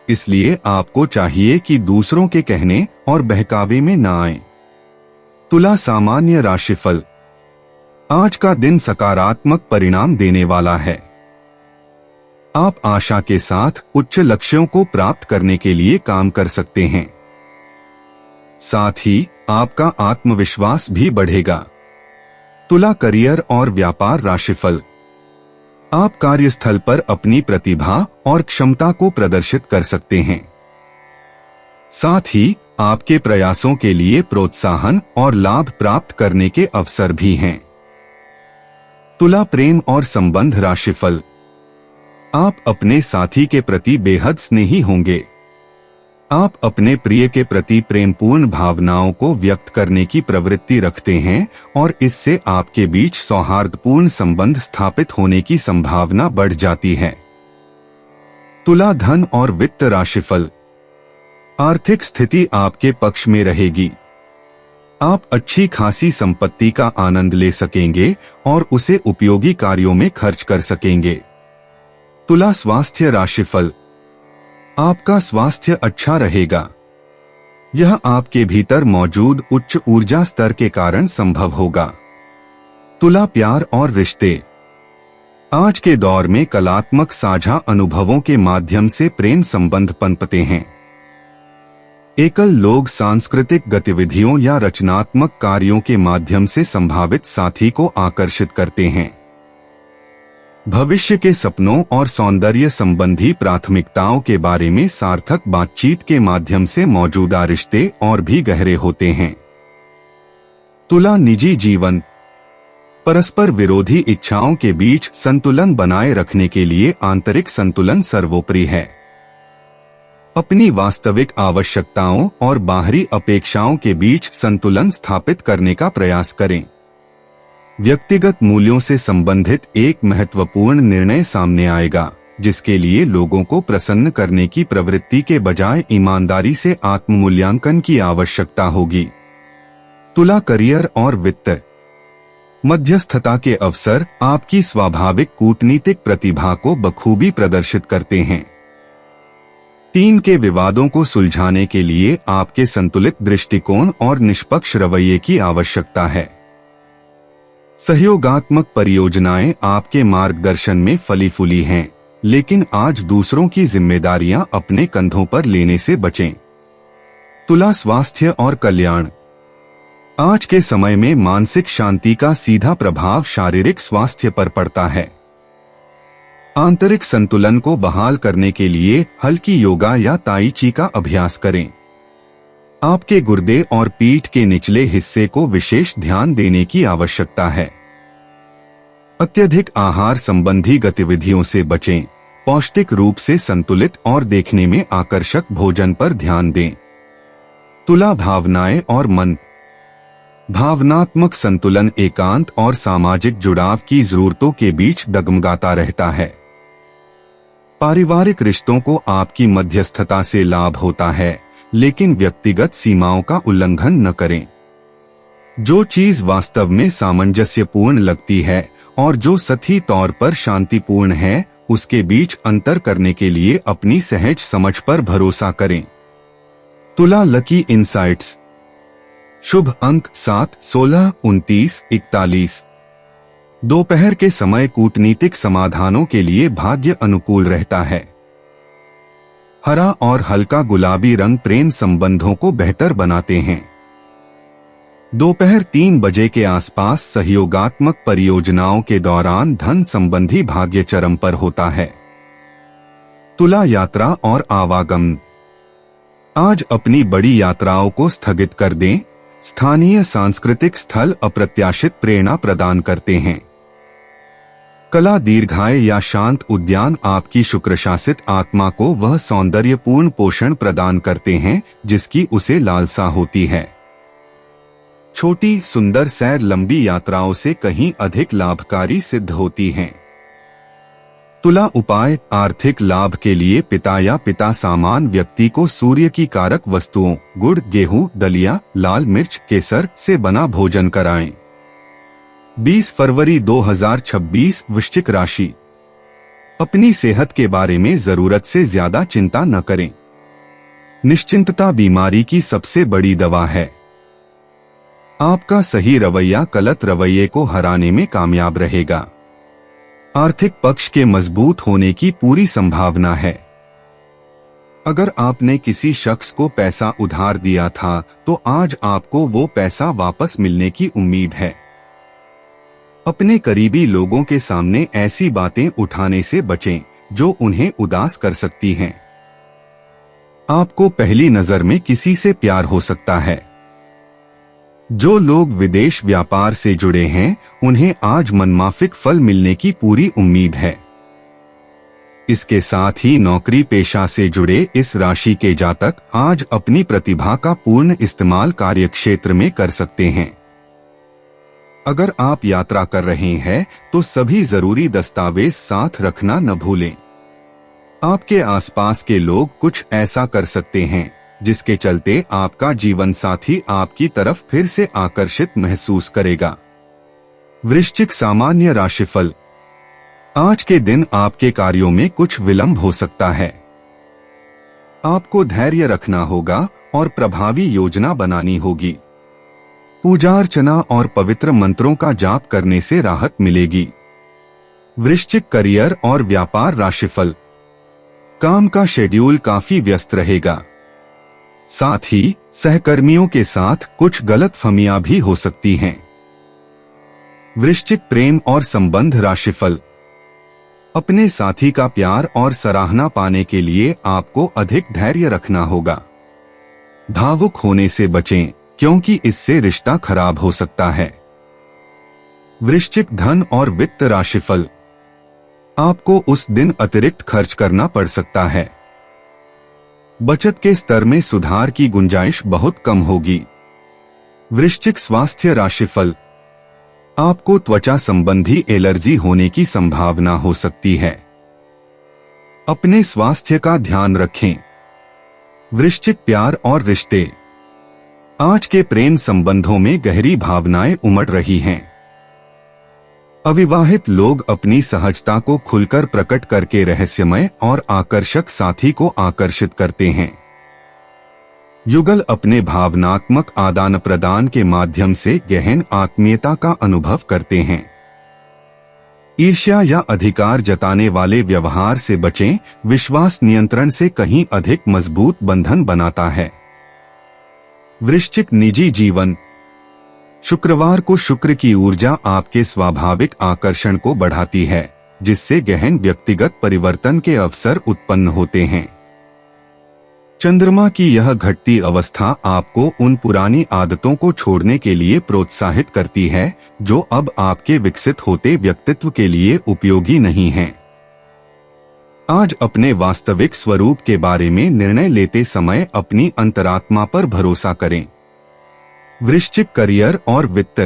इसलिए आपको चाहिए कि दूसरों के कहने और बहकावे में न आएं। तुला सामान्य राशिफल। आज का दिन सकारात्मक परिणाम देने वाला है। आप आशा के साथ उच्च लक्ष्यों को प्राप्त करने के लिए काम कर सकते हैं। साथ ही आपका आत्मविश्वास भी बढ़ेगा। तुला करियर और व्यापार राशिफल। आप कार्यस्थल पर अपनी प्रतिभा और क्षमता को प्रदर्शित कर सकते हैं। साथ ही आपके प्रयासों के लिए प्रोत्साहन और लाभ प्राप्त करने के अवसर भी हैं। तुला प्रेम और संबंध राशिफल। आप अपने साथी के प्रति बेहद स्नेही होंगे। आप अपने प्रिय के प्रति प्रेमपूर्ण भावनाओं को व्यक्त करने की प्रवृत्ति रखते हैं और इससे आपके बीच सौहार्दपूर्ण संबंध स्थापित होने की संभावना बढ़ जाती है। तुला धन और वित्त राशिफल। आर्थिक स्थिति आपके पक्ष में रहेगी। आप अच्छी खासी संपत्ति का आनंद ले सकेंगे और उसे उपयोगी कार्यों में खर्च कर सकेंगे। तुला स्वास्थ्य राशिफल। आपका स्वास्थ्य अच्छा रहेगा। यह आपके भीतर मौजूद उच्च ऊर्जा स्तर के कारण संभव होगा। तुला प्यार और रिश्ते। आज के दौर में कलात्मक साझा अनुभवों के माध्यम से प्रेम संबंध पनपते हैं। एकल लोग सांस्कृतिक गतिविधियों या रचनात्मक कार्यों के माध्यम से संभावित साथी को आकर्षित करते हैं। भविष्य के सपनों और सौंदर्य संबंधी प्राथमिकताओं के बारे में सार्थक बातचीत के माध्यम से मौजूदा रिश्ते और भी गहरे होते हैं। तुला निजी जीवन। परस्पर विरोधी इच्छाओं के बीच संतुलन बनाए रखने के लिए आंतरिक संतुलन सर्वोपरि है। अपनी वास्तविक आवश्यकताओं और बाहरी अपेक्षाओं के बीच संतुलन स्थापित करने का प्रयास करें। व्यक्तिगत मूल्यों से संबंधित एक महत्वपूर्ण निर्णय सामने आएगा, जिसके लिए लोगों को प्रसन्न करने की प्रवृत्ति के बजाय ईमानदारी से आत्ममूल्यांकन की आवश्यकता होगी। तुला करियर और वित्त। मध्यस्थता के अवसर आपकी स्वाभाविक कूटनीतिक प्रतिभा को बखूबी प्रदर्शित करते हैं। टीम के विवादों को सुलझाने के लिए आपके संतुलित दृष्टिकोण और निष्पक्ष रवैये की आवश्यकता है। सहयोगात्मक परियोजनाएं आपके मार्गदर्शन में फली फूली हैं, लेकिन आज दूसरों की जिम्मेदारियां अपने कंधों पर लेने से बचें। तुला स्वास्थ्य और कल्याण। आज के समय में मानसिक शांति का सीधा प्रभाव शारीरिक स्वास्थ्य पर पड़ता है। आंतरिक संतुलन को बहाल करने के लिए हल्की योगा या ताई ची का अभ्यास करें। आपके गुर्दे और पीठ के निचले हिस्से को विशेष ध्यान देने की आवश्यकता है। अत्यधिक आहार संबंधी गतिविधियों से बचें। पौष्टिक रूप से संतुलित और देखने में आकर्षक भोजन पर ध्यान दें। तुला भावनाएं और मन। भावनात्मक संतुलन एकांत और सामाजिक जुड़ाव की जरूरतों के बीच डगमगाता रहता है। पारिवारिक रिश्तों को आपकी मध्यस्थता से लाभ होता है, लेकिन व्यक्तिगत सीमाओं का उल्लंघन न करें। जो चीज वास्तव में सामंजस्यपूर्ण लगती है और जो सतही तौर पर शांतिपूर्ण है, उसके बीच अंतर करने के लिए अपनी सहज समझ पर भरोसा करें। तुला लकी इंसाइट्स। शुभ अंक 7, 16, 29, 41। दोपहर के समय कूटनीतिक समाधानों के लिए भाग्य अनुकूल रहता है। हरा और हल्का गुलाबी रंग प्रेम संबंधों को बेहतर बनाते हैं। दोपहर 3 बजे के आसपास सहयोगात्मक परियोजनाओं के दौरान धन संबंधी भाग्य चरम पर होता है। तुला यात्रा और आवागमन। आज अपनी बड़ी यात्राओं को स्थगित कर दें। स्थानीय सांस्कृतिक स्थल अप्रत्याशित प्रेरणा प्रदान करते हैं। कला दीर्घायु या शांत उद्यान आपकी शुक्रशासित आत्मा को वह सौंदर्यपूर्ण पोषण प्रदान करते हैं जिसकी उसे लालसा होती है। छोटी सुंदर सैर लंबी यात्राओं से कहीं अधिक लाभकारी सिद्ध होती हैं। तुला उपाय। आर्थिक लाभ के लिए पिता या पिता समान व्यक्ति को सूर्य की कारक वस्तुओं गुड़, गेहूं, दलिया, लाल मिर्च, केसर से बना भोजन कराएं। 20 फरवरी 2026 वृश्चिक राशि। अपनी सेहत के बारे में जरूरत से ज्यादा चिंता न करें। निश्चिंतता बीमारी की सबसे बड़ी दवा है। आपका सही रवैया गलत रवैये को हराने में कामयाब रहेगा। आर्थिक पक्ष के मजबूत होने की पूरी संभावना है। अगर आपने किसी शख्स को पैसा उधार दिया था तो आज आपको वो पैसा वापस मिलने की उम्मीद है। अपने करीबी लोगों के सामने ऐसी बातें उठाने से बचें जो उन्हें उदास कर सकती हैं। आपको पहली नजर में किसी से प्यार हो सकता है। जो लोग विदेश व्यापार से जुड़े हैं उन्हें आज मनमाफिक फल मिलने की पूरी उम्मीद है। इसके साथ ही नौकरी पेशा से जुड़े इस राशि के जातक आज अपनी प्रतिभा का पूर्ण इस्तेमाल कार्यक्षेत्र में कर सकते हैं। अगर आप यात्रा कर रहे हैं तो सभी जरूरी दस्तावेज साथ रखना न भूलें। आपके आसपास के लोग कुछ ऐसा कर सकते हैं जिसके चलते आपका जीवन साथी आपकी तरफ फिर से आकर्षित महसूस करेगा। वृश्चिक सामान्य राशिफल। आज के दिन आपके कार्यों में कुछ विलंब हो सकता है। आपको धैर्य रखना होगा और प्रभावी योजना बनानी होगी। पूजा अर्चना और पवित्र मंत्रों का जाप करने से राहत मिलेगी। वृश्चिक करियर और व्यापार राशिफल। काम का शेड्यूल काफी व्यस्त रहेगा। साथ ही सहकर्मियों के साथ कुछ गलतफहमियां भी हो सकती हैं। वृश्चिक प्रेम और संबंध राशिफल। अपने साथी का प्यार और सराहना पाने के लिए आपको अधिक धैर्य रखना होगा। भावुक होने से बचें क्योंकि इससे रिश्ता खराब हो सकता है। वृश्चिक धन और वित्त राशिफल। आपको उस दिन अतिरिक्त खर्च करना पड़ सकता है। बचत के स्तर में सुधार की गुंजाइश बहुत कम होगी। वृश्चिक स्वास्थ्य राशिफल। आपको त्वचा संबंधी एलर्जी होने की संभावना हो सकती है। अपने स्वास्थ्य का ध्यान रखें। वृश्चिक प्यार और रिश्ते। आज के प्रेम संबंधों में गहरी भावनाएं उमड़ रही हैं। अविवाहित लोग अपनी सहजता को खुलकर प्रकट करके रहस्यमय और आकर्षक साथी को आकर्षित करते हैं। युगल अपने भावनात्मक आदान प्रदान के माध्यम से गहन आत्मीयता का अनुभव करते हैं। ईर्ष्या या अधिकार जताने वाले व्यवहार से बचें। विश्वास नियंत्रण से कहीं अधिक मजबूत बंधन बनाता है। वृश्चिक निजी जीवन। शुक्रवार को शुक्र की ऊर्जा आपके स्वाभाविक आकर्षण को बढ़ाती है जिससे गहन व्यक्तिगत परिवर्तन के अवसर उत्पन्न होते हैं। चंद्रमा की यह घटती अवस्था आपको उन पुरानी आदतों को छोड़ने के लिए प्रोत्साहित करती है जो अब आपके विकसित होते व्यक्तित्व के लिए उपयोगी नहीं हैं। आज अपने वास्तविक स्वरूप के बारे में निर्णय लेते समय अपनी अंतरात्मा पर भरोसा करें। वृश्चिक करियर और वित्त।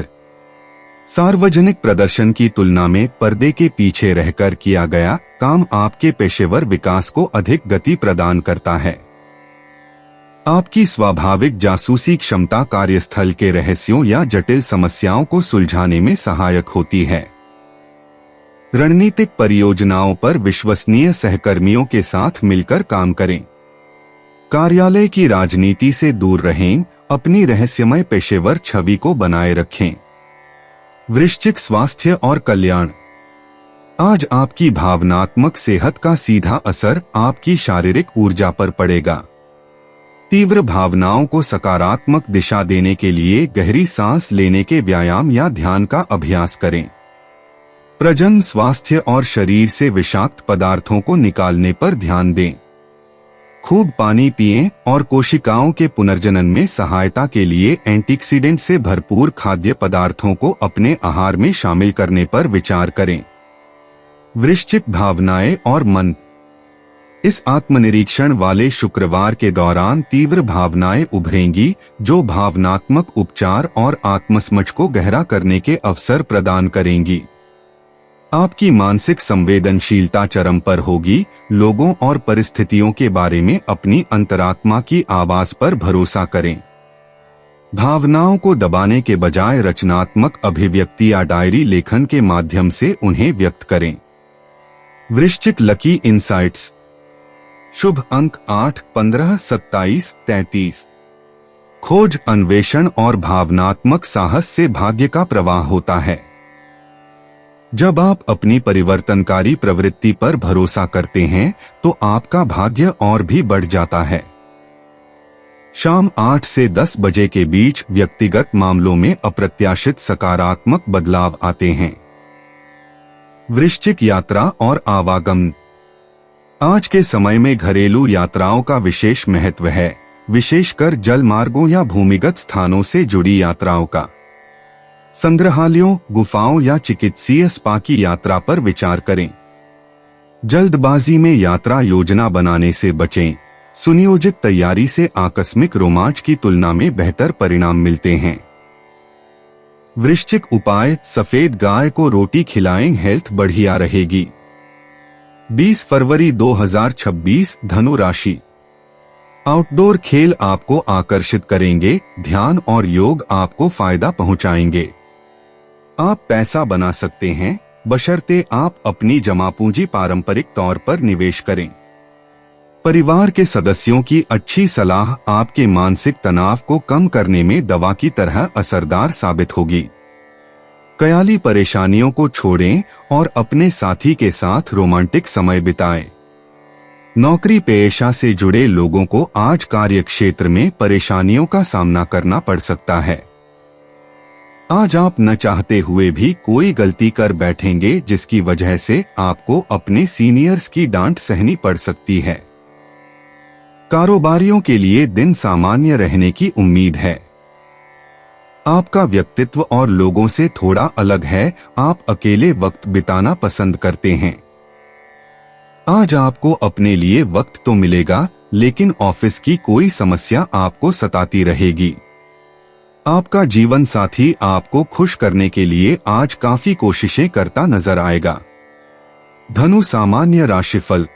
सार्वजनिक प्रदर्शन की तुलना में पर्दे के पीछे रहकर किया गया काम आपके पेशेवर विकास को अधिक गति प्रदान करता है। आपकी स्वाभाविक जासूसी क्षमता कार्यस्थल के रहस्यों या जटिल समस्याओं को सुलझाने में सहायक होती है। रणनीतिक परियोजनाओं पर विश्वसनीय सहकर्मियों के साथ मिलकर काम करें। कार्यालय की राजनीति से दूर रहें। अपनी रहस्यमय पेशेवर छवि को बनाए रखें। वृश्चिक स्वास्थ्य और कल्याण। आज आपकी भावनात्मक सेहत का सीधा असर आपकी शारीरिक ऊर्जा पर पड़ेगा। तीव्र भावनाओं को सकारात्मक दिशा देने के लिए गहरी सांस लेने के व्यायाम या ध्यान का अभ्यास करें। प्रजनन स्वास्थ्य और शरीर से विषाक्त पदार्थों को निकालने पर ध्यान दें। खूब पानी पिएं और कोशिकाओं के पुनर्जनन में सहायता के लिए एंटीऑक्सीडेंट से भरपूर खाद्य पदार्थों को अपने आहार में शामिल करने पर विचार करें। वृश्चिक भावनाएं और मन। इस आत्मनिरीक्षण वाले शुक्रवार के दौरान तीव्र भावनाएं उभरेंगी जो भावनात्मक उपचार और आत्मसमझ को गहरा करने के अवसर प्रदान करेंगी। आपकी मानसिक संवेदनशीलता चरम पर होगी। लोगों और परिस्थितियों के बारे में अपनी अंतरात्मा की आवाज पर भरोसा करें। भावनाओं को दबाने के बजाय रचनात्मक अभिव्यक्ति या डायरी लेखन के माध्यम से उन्हें व्यक्त करें। वृश्चिक लकी इंसाइट्स। शुभ अंक 8, 15, 27, 33। खोज, अन्वेषण और भावनात्मक साहस से भाग्य का प्रवाह होता है। जब आप अपनी परिवर्तनकारी प्रवृत्ति पर भरोसा करते हैं तो आपका भाग्य और भी बढ़ जाता है। शाम 8 से 10 बजे के बीच व्यक्तिगत मामलों में अप्रत्याशित सकारात्मक बदलाव आते हैं। वृश्चिक यात्रा और आवागमन। आज के समय में घरेलू यात्राओं का विशेष महत्व है, विशेषकर जल मार्गों या भूमिगत स्थानों से जुड़ी यात्राओं का। संग्रहालयों, गुफाओं या चिकित्सीय स्पा की यात्रा पर विचार करें। जल्दबाजी में यात्रा योजना बनाने से बचें। सुनियोजित तैयारी से आकस्मिक रोमांच की तुलना में बेहतर परिणाम मिलते हैं। वृश्चिक उपाय, सफेद गाय को रोटी खिलाएं, हेल्थ बढ़िया रहेगी। 20 फरवरी 2026 धनु राशि। आउटडोर खेल आपको आकर्षित करेंगे। ध्यान और योग आपको फायदा पहुंचाएंगे। आप पैसा बना सकते हैं बशर्ते आप अपनी जमा पूंजी पारंपरिक तौर पर निवेश करें। परिवार के सदस्यों की अच्छी सलाह आपके मानसिक तनाव को कम करने में दवा की तरह असरदार साबित होगी। कयाली परेशानियों को छोड़ें और अपने साथी के साथ रोमांटिक समय बिताएं। नौकरी पेशा से जुड़े लोगों को आज कार्यक्षेत्र में परेशानियों का सामना करना पड़ सकता है। आज आप न चाहते हुए भी कोई गलती कर बैठेंगे जिसकी वजह से आपको अपने सीनियर्स की डांट सहनी पड़ सकती है। कारोबारियों के लिए दिन सामान्य रहने की उम्मीद है। आपका व्यक्तित्व और लोगों से थोड़ा अलग है। आप अकेले वक्त बिताना पसंद करते हैं। आज आपको अपने लिए वक्त तो मिलेगा, लेकिन ऑफिस की कोई समस्या आपको सताती रहेगी। आपका जीवन साथी आपको खुश करने के लिए आज काफी कोशिशें करता नजर आएगा। धनु सामान्य राशिफल।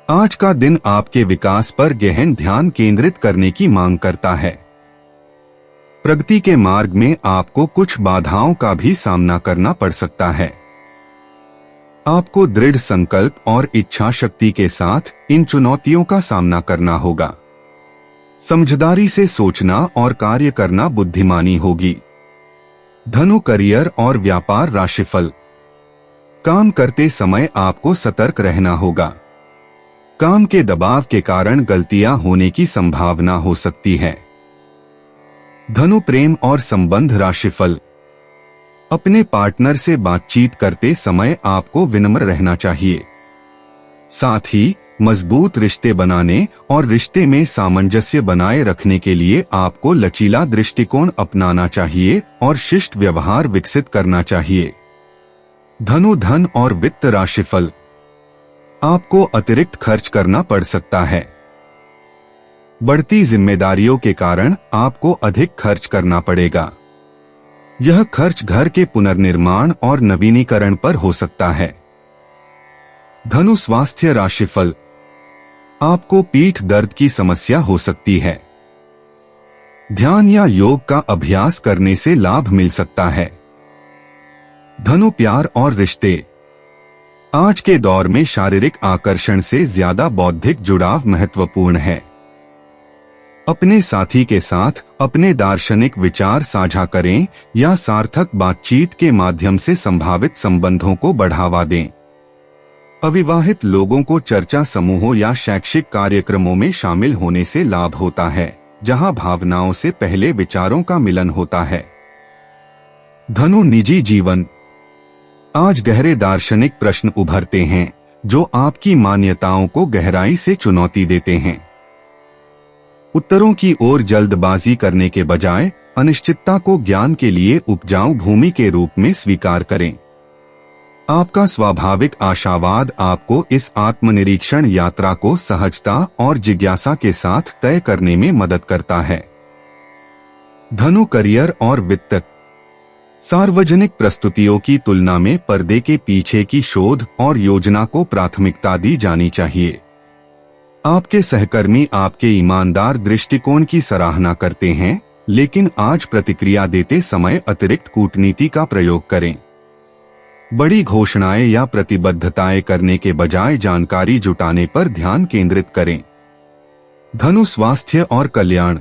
आज का दिन आपके विकास पर गहन ध्यान केंद्रित करने की मांग करता है। प्रगति के मार्ग में आपको कुछ बाधाओं का भी सामना करना पड़ सकता है। आपको दृढ़ संकल्प और इच्छा शक्ति के साथ इन चुनौतियों का सामना करना होगा। समझदारी से सोचना और कार्य करना बुद्धिमानी होगी। धनु करियर और व्यापार राशिफल। काम करते समय आपको सतर्क रहना होगा। काम के दबाव के कारण गलतियां होने की संभावना हो सकती है। धनु प्रेम और संबंध राशिफल। अपने पार्टनर से बातचीत करते समय आपको विनम्र रहना चाहिए। साथ ही मजबूत रिश्ते बनाने और रिश्ते में सामंजस्य बनाए रखने के लिए आपको लचीला दृष्टिकोण अपनाना चाहिए और शिष्ट व्यवहार विकसित करना चाहिए। धनु धन और वित्त राशिफल। आपको अतिरिक्त खर्च करना पड़ सकता है। बढ़ती जिम्मेदारियों के कारण आपको अधिक खर्च करना पड़ेगा। यह खर्च घर के पुनर्निर्माण और नवीनीकरण पर हो सकता है। धनु स्वास्थ्य राशिफल। आपको पीठ दर्द की समस्या हो सकती है। ध्यान या योग का अभ्यास करने से लाभ मिल सकता है। धनु प्यार और रिश्ते। आज के दौर में शारीरिक आकर्षण से ज्यादा बौद्धिक जुड़ाव महत्वपूर्ण है। अपने साथी के साथ अपने दार्शनिक विचार साझा करें या सार्थक बातचीत के माध्यम से संभावित संबंधों को बढ़ावा दें। अविवाहित लोगों को चर्चा समूहों या शैक्षिक कार्यक्रमों में शामिल होने से लाभ होता है, जहां भावनाओं से पहले विचारों का मिलन होता है। धनु निजी जीवन। आज गहरे दार्शनिक प्रश्न उभरते हैं जो आपकी मान्यताओं को गहराई से चुनौती देते हैं। उत्तरों की ओर जल्दबाजी करने के बजाय अनिश्चितता को ज्ञान के लिए उपजाऊ भूमि के रूप में स्वीकार करें। आपका स्वाभाविक आशावाद आपको इस आत्मनिरीक्षण यात्रा को सहजता और जिज्ञासा के साथ तय करने में मदद करता है। धनु करियर और वित्त। सार्वजनिक प्रस्तुतियों की तुलना में पर्दे के पीछे की शोध और योजना को प्राथमिकता दी जानी चाहिए। आपके सहकर्मी आपके ईमानदार दृष्टिकोण की सराहना करते हैं, लेकिन आज प्रतिक्रिया देते समय अतिरिक्त कूटनीति का प्रयोग करें। बड़ी घोषणाएं या प्रतिबद्धताएं करने के बजाय जानकारी जुटाने पर ध्यान केंद्रित करें। धनु स्वास्थ्य और कल्याण।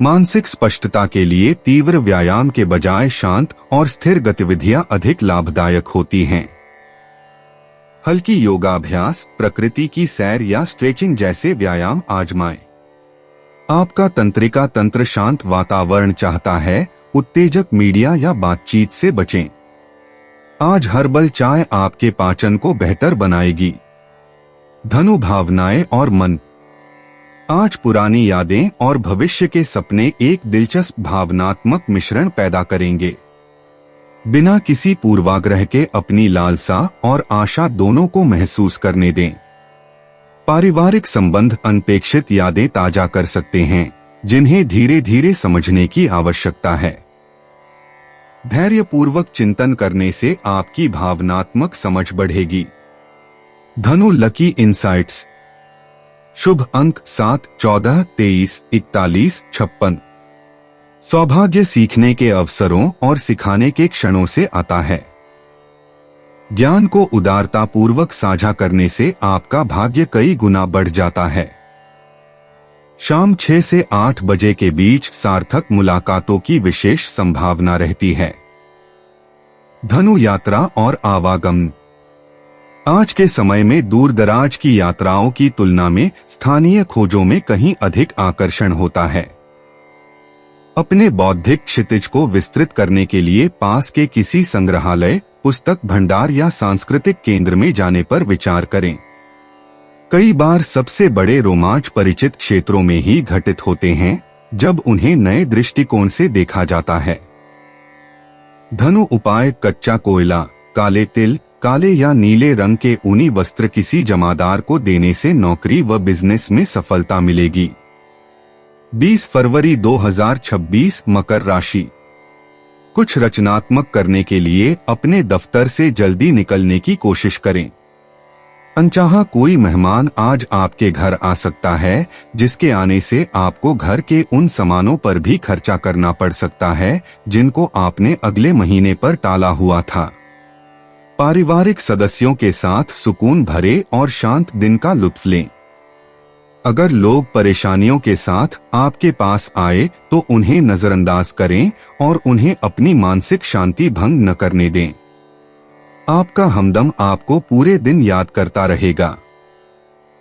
मानसिक स्पष्टता के लिए तीव्र व्यायाम के बजाय शांत और स्थिर गतिविधियां अधिक लाभदायक होती हैं। हल्की योगाभ्यास, प्रकृति की सैर या स्ट्रेचिंग जैसे व्यायाम आजमाएं। आपका तंत्रिका तंत्र शांत वातावरण चाहता है, उत्तेजक मीडिया या बातचीत से बचें। आज हर्बल चाय आपके पाचन को बेहतर बनाएगी। धनु भावनाएं और मन। आज पुरानी यादें और भविष्य के सपने एक दिलचस्प भावनात्मक मिश्रण पैदा करेंगे। बिना किसी पूर्वाग्रह के अपनी लालसा और आशा दोनों को महसूस करने दें। पारिवारिक संबंध अनपेक्षित यादें ताजा कर सकते हैं, जिन्हें धीरे धीरे समझने की आवश्यकता है। धैर्यपूर्वक चिंतन करने से आपकी भावनात्मक समझ बढ़ेगी। धनु लकी इंसाइट्स। शुभ अंक 7, 14, 23, 41, 56। सौभाग्य सीखने के अवसरों और सिखाने के क्षणों से आता है। ज्ञान को उदारतापूर्वक साझा करने से आपका भाग्य कई गुना बढ़ जाता है। शाम 6 से 8 बजे के बीच सार्थक मुलाकातों की विशेष संभावना रहती है। धनु यात्रा और आवागमन। आज के समय में दूर दराज की यात्राओं की तुलना में स्थानीय खोजों में कहीं अधिक आकर्षण होता है। अपने बौद्धिक क्षितिज को विस्तृत करने के लिए पास के किसी संग्रहालय, पुस्तक भंडार या सांस्कृतिक केंद्र में जाने पर विचार करें। कई बार सबसे बड़े रोमांच परिचित क्षेत्रों में ही घटित होते हैं, जब उन्हें नए दृष्टिकोण से देखा जाता है। धनु उपाय। कच्चा कोयला, काले तिल, काले या नीले रंग के ऊनी वस्त्र किसी जमादार को देने से नौकरी व बिजनेस में सफलता मिलेगी। 20 फरवरी 2026। मकर राशि। कुछ रचनात्मक करने के लिए अपने दफ्तर से जल्दी निकलने की कोशिश करें। अनचाहा कोई मेहमान आज आपके घर आ सकता है, जिसके आने से आपको घर के उन सामानों पर भी खर्चा करना पड़ सकता है जिनको आपने अगले महीने पर टाला हुआ था। पारिवारिक सदस्यों के साथ सुकून भरे और शांत दिन का लुत्फ लें। अगर लोग परेशानियों के साथ आपके पास आए तो उन्हें नजरअंदाज करें और उन्हें अपनी मानसिक शांति भंग न करने दें। आपका हमदम आपको पूरे दिन याद करता रहेगा।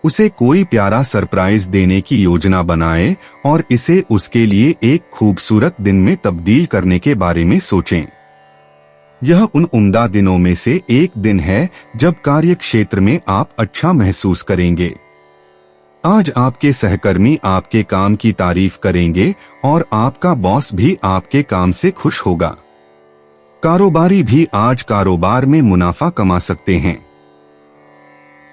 उसे कोई प्यारा सरप्राइज देने की योजना बनाएं और इसे उसके लिए एक खूबसूरत दिन में तब्दील करने के बारे में सोचें। यह उन उम्दा दिनों में से एक दिन है जब कार्य क्षेत्र में आप अच्छा महसूस करेंगे। आज आपके सहकर्मी आपके काम की तारीफ करेंगे और आपका बॉस भी आपके काम से खुश होगा। कारोबारी भी आज कारोबार में मुनाफा कमा सकते हैं।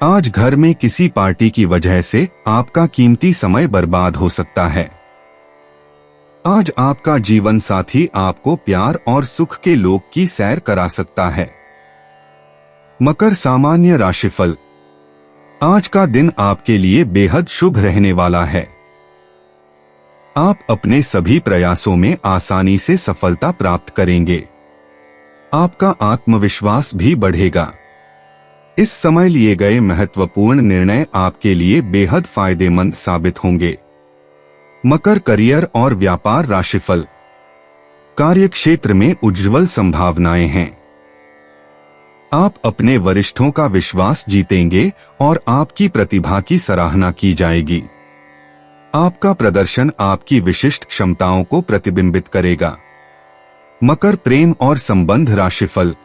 आज घर में किसी पार्टी की वजह से आपका कीमती समय बर्बाद हो सकता है। आज आपका जीवन साथी आपको प्यार और सुख के लोक की सैर करा सकता है। मकर सामान्य राशिफल। आज का दिन आपके लिए बेहद शुभ रहने वाला है। आप अपने सभी प्रयासों में आसानी से सफलता प्राप्त करेंगे। आपका आत्मविश्वास भी बढ़ेगा। इस समय लिए गए महत्वपूर्ण निर्णय आपके लिए बेहद फायदेमंद साबित होंगे। मकर करियर और व्यापार राशिफल। कार्य क्षेत्र में उज्ज्वल संभावनाएं हैं। आप अपने वरिष्ठों का विश्वास जीतेंगे और आपकी प्रतिभा की सराहना की जाएगी। आपका प्रदर्शन आपकी विशिष्ट क्षमताओं को प्रतिबिंबित करेगा। मकर प्रेम और संबंध राशिफल।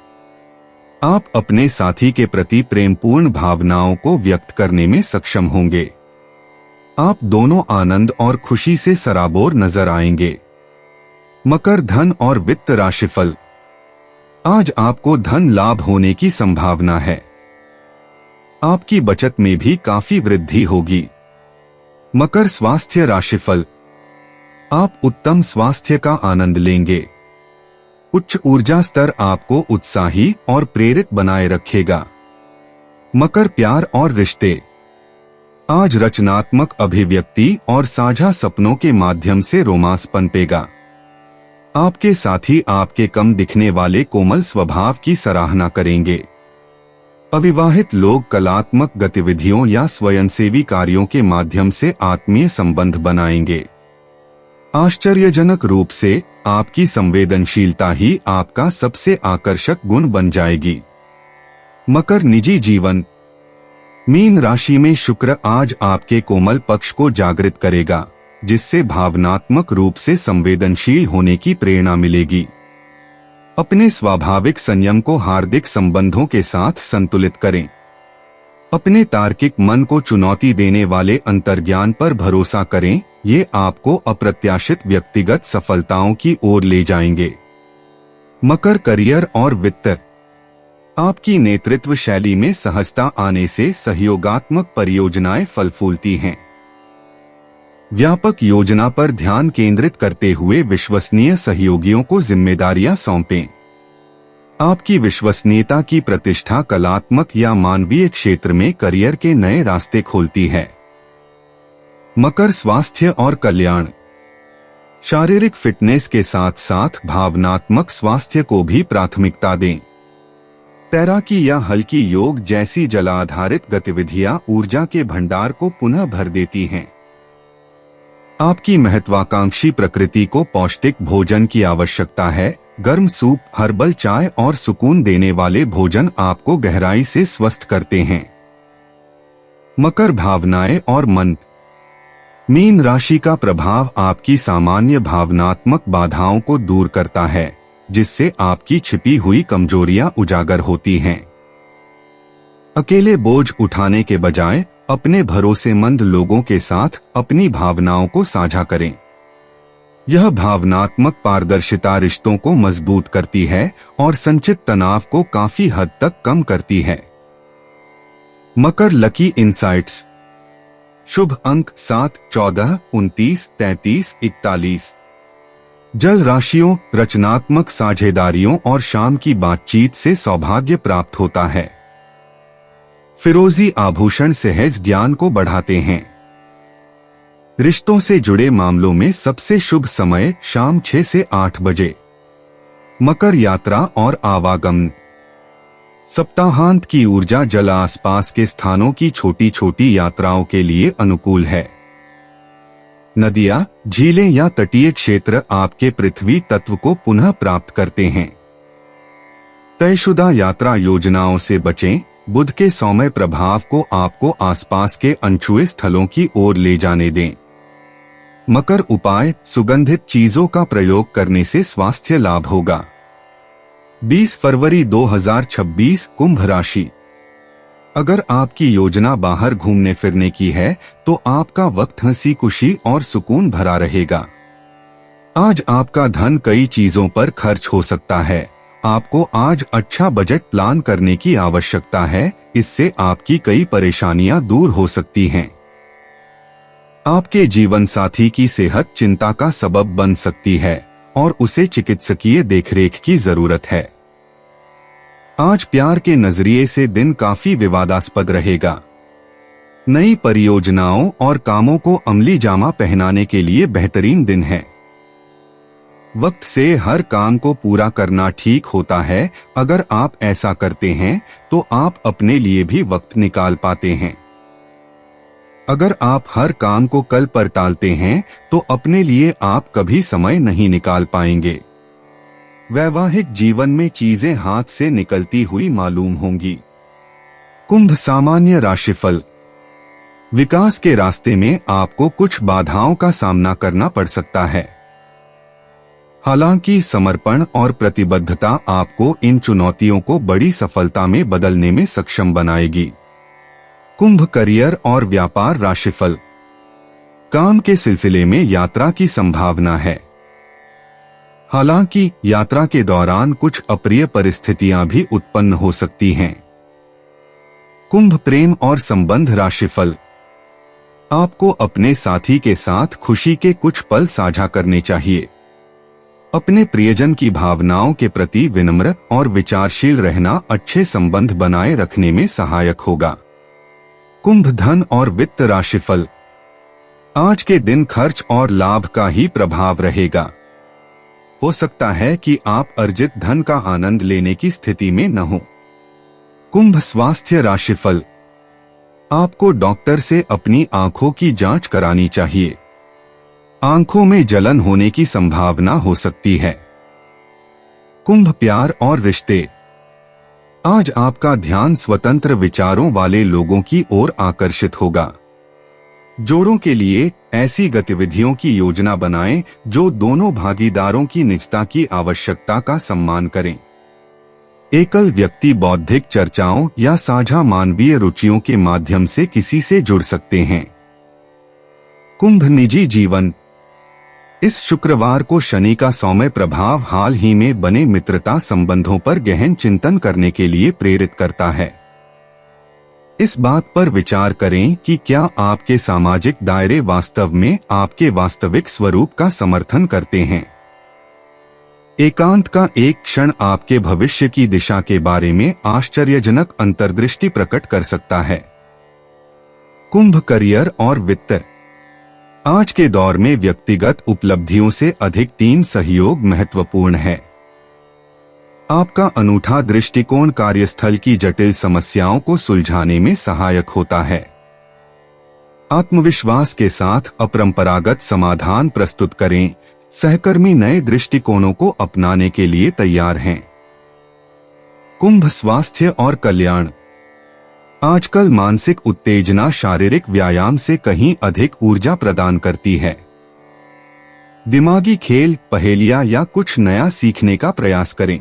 आप अपने साथी के प्रति प्रेमपूर्ण भावनाओं को व्यक्त करने में सक्षम होंगे। आप दोनों आनंद और खुशी से सराबोर नजर आएंगे। मकर धन और वित्त राशिफल। आज आपको धन लाभ होने की संभावना है। आपकी बचत में भी काफी वृद्धि होगी। मकर स्वास्थ्य राशिफल। आप उत्तम स्वास्थ्य का आनंद लेंगे। उच्च ऊर्जा स्तर आपको उत्साही और प्रेरित बनाए रखेगा। मकर प्यार और रिश्ते। आज रचनात्मक अभिव्यक्ति और साझा सपनों के माध्यम से रोमांस पनपेगा। आपके साथी आपके कम दिखने वाले कोमल स्वभाव की सराहना करेंगे। अविवाहित लोग कलात्मक गतिविधियों या स्वयंसेवी कार्यों के माध्यम से आत्मीय संबंध बनाएंगे। आश्चर्यजनक रूप से आपकी संवेदनशीलता ही आपका सबसे आकर्षक गुण बन जाएगी। मकर निजी जीवन। मीन राशि में शुक्र आज आपके कोमल पक्ष को जागृत करेगा, जिससे भावनात्मक रूप से संवेदनशील होने की प्रेरणा मिलेगी। अपने स्वाभाविक संयम को हार्दिक संबंधों के साथ संतुलित करें। अपने तार्किक मन को चुनौती देने वाले अंतर्ज्ञान पर भरोसा करें, ये आपको अप्रत्याशित व्यक्तिगत सफलताओं की ओर ले जाएंगे। मकर करियर और वित्त। आपकी नेतृत्व शैली में सहजता आने से सहयोगात्मक परियोजनाएं फल फूलती हैं। व्यापक योजना पर ध्यान केंद्रित करते हुए विश्वसनीय सहयोगियों को जिम्मेदारियां सौंपें। आपकी विश्वसनीयता की प्रतिष्ठा कलात्मक या मानवीय क्षेत्र में करियर के नए रास्ते खोलती है। मकर स्वास्थ्य और कल्याण। शारीरिक फिटनेस के साथ साथ भावनात्मक स्वास्थ्य को भी प्राथमिकता दें। तैराकी या हल्की योग जैसी जलाधारित गतिविधियां ऊर्जा के भंडार को पुनः भर देती हैं। आपकी महत्वाकांक्षी प्रकृति को पौष्टिक भोजन की आवश्यकता है। गर्म सूप, हर्बल चाय और सुकून देने वाले भोजन आपको गहराई से स्वस्थ करते हैं। मकर भावनाएं और मन। मीन राशि का प्रभाव आपकी सामान्य भावनात्मक बाधाओं को दूर करता है, जिससे आपकी छिपी हुई कमजोरियां उजागर होती हैं। अकेले बोझ उठाने के बजाय अपने भरोसेमंद लोगों के साथ अपनी भावनाओं को साझा करें। यह भावनात्मक पारदर्शिता रिश्तों को मजबूत करती है और संचित तनाव को काफी हद तक कम करती है। मकर लकी इंसाइट्स। शुभ अंक 7, 14, 29, 33, 41। जल राशियों, रचनात्मक साझेदारियों और शाम की बातचीत से सौभाग्य प्राप्त होता है। फिरोजी आभूषण सहज ज्ञान को बढ़ाते हैं। रिश्तों से जुड़े मामलों में सबसे शुभ समय शाम 6 से 8 बजे। मकर यात्रा और आवागमन। सप्ताहांत की ऊर्जा जल आसपास के स्थानों की छोटी छोटी यात्राओं के लिए अनुकूल है। नदियां, झीलें या तटीय क्षेत्र आपके पृथ्वी तत्व को पुनः प्राप्त करते हैं। तयशुदा यात्रा योजनाओं से बचें। बुध के सौम्य प्रभाव को आपको आसपास के अनछुए स्थलों की ओर ले जाने दें। मकर उपाय। सुगंधित चीजों का प्रयोग करने से स्वास्थ्य लाभ होगा। 20 फरवरी 2026 कुंभ राशि। अगर आपकी योजना बाहर घूमने फिरने की है तो आपका वक्त हंसी खुशी और सुकून भरा रहेगा। आज आपका धन कई चीजों पर खर्च हो सकता है। आपको आज अच्छा बजट प्लान करने की आवश्यकता है, इससे आपकी कई परेशानियां दूर हो सकती हैं। आपके जीवन साथी की सेहत चिंता का सबब बन सकती है और उसे चिकित्सकीय देखरेख की जरूरत है। आज प्यार के नजरिए से दिन काफी विवादास्पद रहेगा। नई परियोजनाओं और कामों को अमली जामा पहनाने के लिए बेहतरीन दिन है। वक्त से हर काम को पूरा करना ठीक होता है। अगर आप ऐसा करते हैं तो आप अपने लिए भी वक्त निकाल पाते हैं। अगर आप हर काम को कल पर टालते हैं तो अपने लिए आप कभी समय नहीं निकाल पाएंगे। वैवाहिक जीवन में चीजें हाथ से निकलती हुई मालूम होंगी। कुंभ सामान्य राशिफल। विकास के रास्ते में आपको कुछ बाधाओं का सामना करना पड़ सकता है। हालांकि समर्पण और प्रतिबद्धता आपको इन चुनौतियों को बड़ी सफलता में बदलने में सक्षम बनाएगी। कुंभ करियर और व्यापार राशिफल। काम के सिलसिले में यात्रा की संभावना है। हालांकि यात्रा के दौरान कुछ अप्रिय परिस्थितियां भी उत्पन्न हो सकती हैं। कुंभ प्रेम और संबंध राशिफल। आपको अपने साथी के साथ खुशी के कुछ पल साझा करने चाहिए। अपने प्रियजन की भावनाओं के प्रति विनम्र और विचारशील रहना अच्छे संबंध बनाए रखने में सहायक होगा। कुंभ धन और वित्त राशिफल। आज के दिन खर्च और लाभ का ही प्रभाव रहेगा। हो सकता है कि आप अर्जित धन का आनंद लेने की स्थिति में न हो। कुंभ स्वास्थ्य राशिफल। आपको डॉक्टर से अपनी आंखों की जांच करानी चाहिए। आंखों में जलन होने की संभावना हो सकती है। कुंभ प्यार और रिश्ते। आज आपका ध्यान स्वतंत्र विचारों वाले लोगों की ओर आकर्षित होगा। जोड़ों के लिए ऐसी गतिविधियों की योजना बनाएं जो दोनों भागीदारों की निजता की आवश्यकता का सम्मान करें। एकल व्यक्ति बौद्धिक चर्चाओं या साझा मानवीय रुचियों के माध्यम से किसी से जुड़ सकते हैं। कुंभ निजी जीवन। इस शुक्रवार को शनि का सौम्य प्रभाव हाल ही में बने मित्रता संबंधों पर गहन चिंतन करने के लिए प्रेरित करता है। इस बात पर विचार करें कि क्या आपके सामाजिक दायरे वास्तव में आपके वास्तविक स्वरूप का समर्थन करते हैं। एकांत का एक क्षण आपके भविष्य की दिशा के बारे में आश्चर्यजनक अंतर्दृष्टि प्रकट कर सकता है। कुंभ करियर और वित्त। आज के दौर में व्यक्तिगत उपलब्धियों से अधिक टीम सहयोग महत्वपूर्ण है। आपका अनूठा दृष्टिकोण कार्यस्थल की जटिल समस्याओं को सुलझाने में सहायक होता है। आत्मविश्वास के साथ अपरंपरागत समाधान प्रस्तुत करें। सहकर्मी नए दृष्टिकोणों को अपनाने के लिए तैयार हैं। कुंभ स्वास्थ्य और कल्याण। आजकल मानसिक उत्तेजना शारीरिक व्यायाम से कहीं अधिक ऊर्जा प्रदान करती है। दिमागी खेल, पहेलियां या कुछ नया सीखने का प्रयास करें।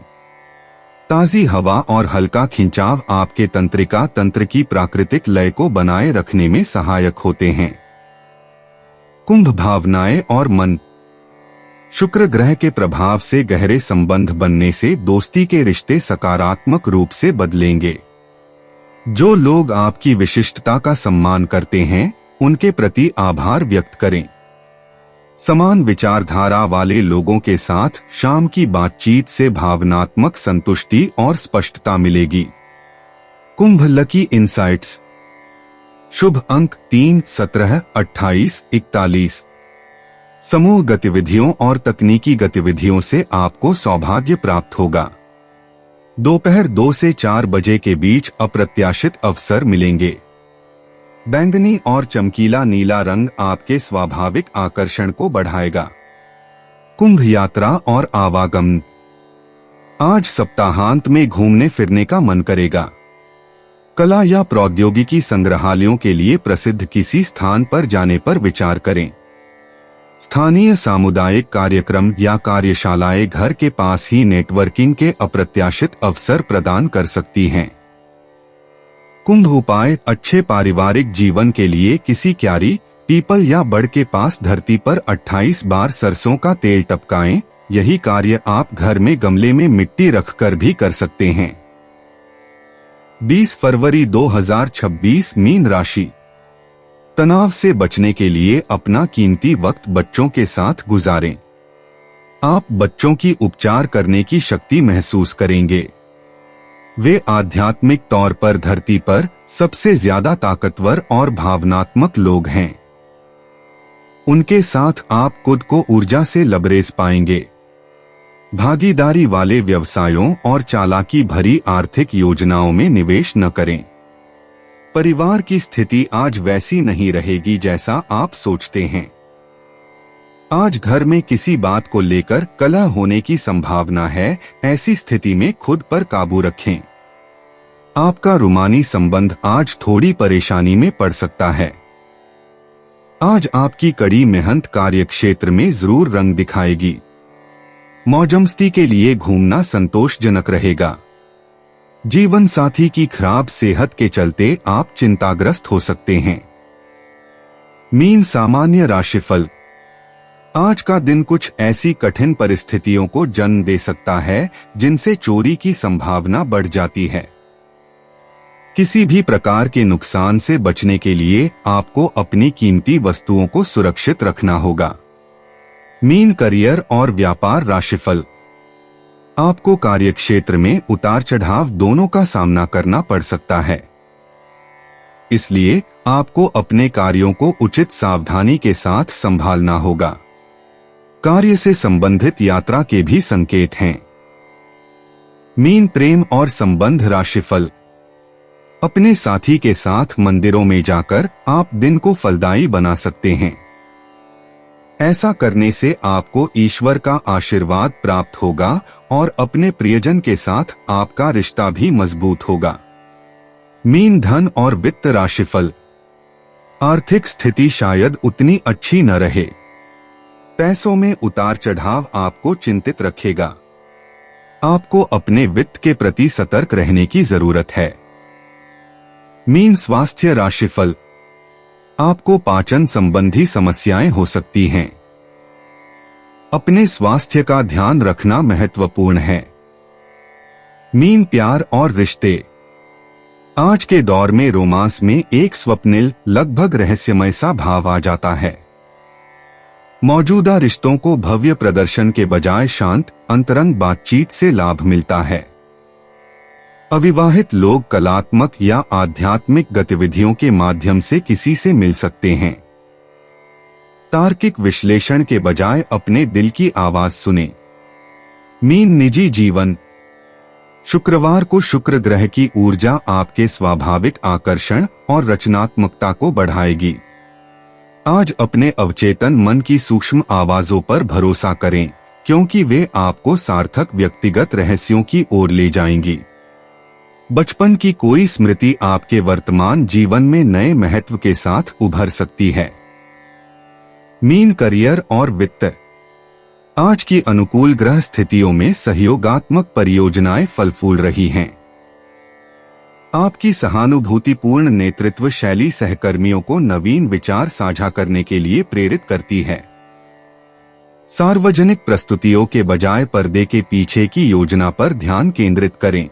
ताजी हवा और हल्का खिंचाव आपके तंत्रिका तंत्र की प्राकृतिक लय को बनाए रखने में सहायक होते हैं। कुंभ भावनाएं और मन। शुक्र ग्रह के प्रभाव से गहरे संबंध बनने से दोस्ती के रिश्ते सकारात्मक रूप से बदलेंगे। जो लोग आपकी विशिष्टता का सम्मान करते हैं, उनके प्रति आभार व्यक्त करें। समान विचारधारा वाले लोगों के साथ शाम की बातचीत से भावनात्मक संतुष्टि और स्पष्टता मिलेगी। कुंभ लकी इंसाइट्स। शुभ अंक 3, 17, 28, 41। समूह गतिविधियों और तकनीकी गतिविधियों से आपको सौभाग्य प्राप्त होगा। दोपहर 2 से 4 बजे के बीच अप्रत्याशित अवसर मिलेंगे। बैंगनी और चमकीला नीला रंग आपके स्वाभाविक आकर्षण को बढ़ाएगा। कुंभ यात्रा और आवागमन। आज सप्ताहांत में घूमने फिरने का मन करेगा। कला या प्रौद्योगिकी संग्रहालयों के लिए प्रसिद्ध किसी स्थान पर जाने पर विचार करें। स्थानीय सामुदायिक कार्यक्रम या कार्यशालाएं घर के पास ही नेटवर्किंग के अप्रत्याशित अवसर प्रदान कर सकती हैं। कुंभ उपाय। अच्छे पारिवारिक जीवन के लिए किसी क्यारी, पीपल या बड़ के पास धरती पर 28 बार सरसों का तेल टपकाएं। यही कार्य आप घर में गमले में मिट्टी रखकर भी कर सकते हैं। 20 फरवरी 2026 मीन राशि। तनाव से बचने के लिए अपना कीमती वक्त बच्चों के साथ गुजारें। आप बच्चों की उपचार करने की शक्ति महसूस करेंगे। वे आध्यात्मिक तौर पर धरती पर सबसे ज्यादा ताकतवर और भावनात्मक लोग हैं। उनके साथ आप खुद को ऊर्जा से लबरेज पाएंगे। भागीदारी वाले व्यवसायों और चालाकी भरी आर्थिक योजनाओं में निवेश न करें। परिवार की स्थिति आज वैसी नहीं रहेगी जैसा आप सोचते हैं। आज घर में किसी बात को लेकर कलह होने की संभावना है। ऐसी स्थिति में खुद पर काबू रखें। आपका रूमानी संबंध आज थोड़ी परेशानी में पड़ सकता है। आज आपकी कड़ी मेहनत कार्यक्षेत्र में जरूर रंग दिखाएगी। मौजमस्ती के लिए घूमना संतोषजनक रहेगा। जीवन साथी की खराब सेहत के चलते आप चिंताग्रस्त हो सकते हैं। मीन सामान्य राशिफल। आज का दिन कुछ ऐसी कठिन परिस्थितियों को जन्म दे सकता है जिनसे चोरी की संभावना बढ़ जाती है। किसी भी प्रकार के नुकसान से बचने के लिए आपको अपनी कीमती वस्तुओं को सुरक्षित रखना होगा। मीन करियर और व्यापार राशिफल। आपको कार्यक्षेत्र में उतार चढ़ाव दोनों का सामना करना पड़ सकता है, इसलिए आपको अपने कार्यों को उचित सावधानी के साथ संभालना होगा। कार्य से संबंधित यात्रा के भी संकेत हैं। मीन प्रेम और संबंध राशिफल। अपने साथी के साथ मंदिरों में जाकर आप दिन को फलदायी बना सकते हैं। ऐसा करने से आपको ईश्वर का आशीर्वाद प्राप्त होगा और अपने प्रियजन के साथ आपका रिश्ता भी मजबूत होगा। मीन धन और वित्त राशिफल। आर्थिक स्थिति शायद उतनी अच्छी न रहे। पैसों में उतार चढ़ाव आपको चिंतित रखेगा। आपको अपने वित्त के प्रति सतर्क रहने की जरूरत है। मीन स्वास्थ्य राशिफल। आपको पाचन संबंधी समस्याएं हो सकती हैं। अपने स्वास्थ्य का ध्यान रखना महत्वपूर्ण है। मीन प्यार और रिश्ते। आज के दौर में रोमांस में एक स्वप्निल लगभग रहस्यमय सा भाव आ जाता है। मौजूदा रिश्तों को भव्य प्रदर्शन के बजाय शांत अंतरंग बातचीत से लाभ मिलता है। अविवाहित लोग कलात्मक या आध्यात्मिक गतिविधियों के माध्यम से किसी से मिल सकते हैं। तार्किक विश्लेषण के बजाय अपने दिल की आवाज सुने। मीन निजी जीवन। शुक्रवार को शुक्र ग्रह की ऊर्जा आपके स्वाभाविक आकर्षण और रचनात्मकता को बढ़ाएगी। आज अपने अवचेतन मन की सूक्ष्म आवाजों पर भरोसा करें, क्योंकि वे आपको सार्थक व्यक्तिगत रहस्यों की ओर ले जाएंगी। बचपन की कोई स्मृति आपके वर्तमान जीवन में नए महत्व के साथ उभर सकती है। मीन करियर और वित्त। आज की अनुकूल ग्रह स्थितियों में सहयोगात्मक परियोजनाएं फल फूल रही हैं। आपकी सहानुभूतिपूर्ण नेतृत्व शैली सहकर्मियों को नवीन विचार साझा करने के लिए प्रेरित करती है। सार्वजनिक प्रस्तुतियों के बजाय पर्दे के पीछे की योजना पर ध्यान केंद्रित करें।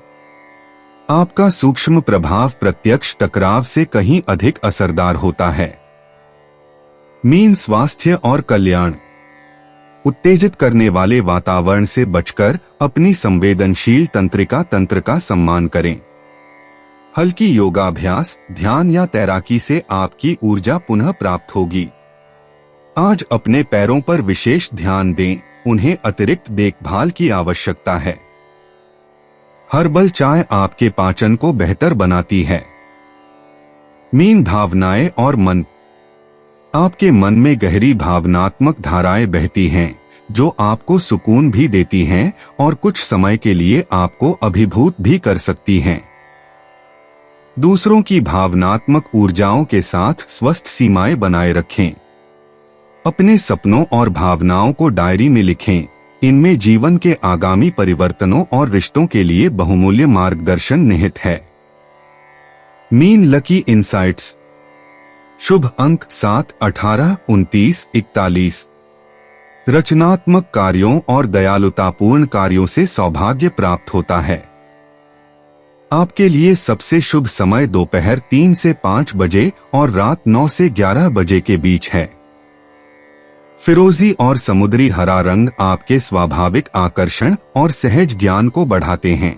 आपका सूक्ष्म प्रभाव प्रत्यक्ष टकराव से कहीं अधिक असरदार होता है। मीन स्वास्थ्य और कल्याण। उत्तेजित करने वाले वातावरण से बचकर अपनी संवेदनशील तंत्रिका तंत्र का सम्मान करें। हल्की योगाभ्यास, ध्यान या तैराकी से आपकी ऊर्जा पुनः प्राप्त होगी। आज अपने पैरों पर विशेष ध्यान दें, उन्हें अतिरिक्त देखभाल की आवश्यकता है। हर्बल चाय आपके पाचन को बेहतर बनाती है। मीन भावनाएं और मन। आपके मन में गहरी भावनात्मक धाराएं बहती हैं, जो आपको सुकून भी देती हैं और कुछ समय के लिए आपको अभिभूत भी कर सकती हैं। दूसरों की भावनात्मक ऊर्जाओं के साथ स्वस्थ सीमाएं बनाए रखें। अपने सपनों और भावनाओं को डायरी में लिखें, इनमें जीवन के आगामी परिवर्तनों और रिश्तों के लिए बहुमूल्य मार्गदर्शन निहित है। Mean lucky insights. शुभ अंक 7, 18, 29, 41। रचनात्मक कार्यों और दयालुतापूर्ण कार्यों से सौभाग्य प्राप्त होता है। आपके लिए सबसे शुभ समय दोपहर 3 से 5 बजे और रात 9 से 11 बजे के बीच है। फिरोजी और समुद्री हरा रंग आपके स्वाभाविक आकर्षण और सहज ज्ञान को बढ़ाते हैं।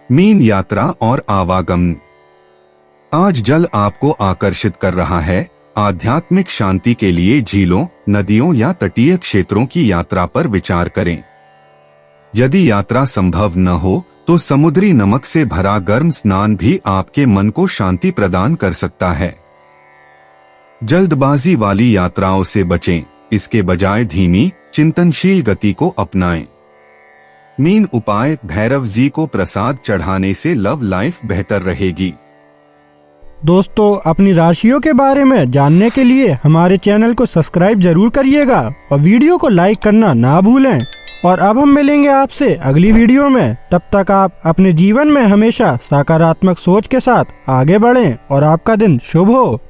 मीन यात्रा और आवागमन। आज जल आपको आकर्षित कर रहा है। आध्यात्मिक शांति के लिए झीलों, नदियों या तटीय क्षेत्रों की यात्रा पर विचार करें। यदि यात्रा संभव न हो तो समुद्री नमक से भरा गर्म स्नान भी आपके मन को शांति प्रदान कर सकता है। जल्दबाजी वाली यात्राओं से बचें, इसके बजाय धीमी चिंतनशील गति को अपनाएं। मीन उपाय, भैरव जी को प्रसाद चढ़ाने से लव लाइफ बेहतर रहेगी। दोस्तों, अपनी राशियों के बारे में जानने के लिए हमारे चैनल को सब्सक्राइब जरूर करिएगा और वीडियो को लाइक करना ना भूलें। और अब हम मिलेंगे आपसे अगली वीडियो में। तब तक आप अपने जीवन में हमेशा सकारात्मक सोच के साथ आगे बढ़ें और आपका दिन शुभ हो।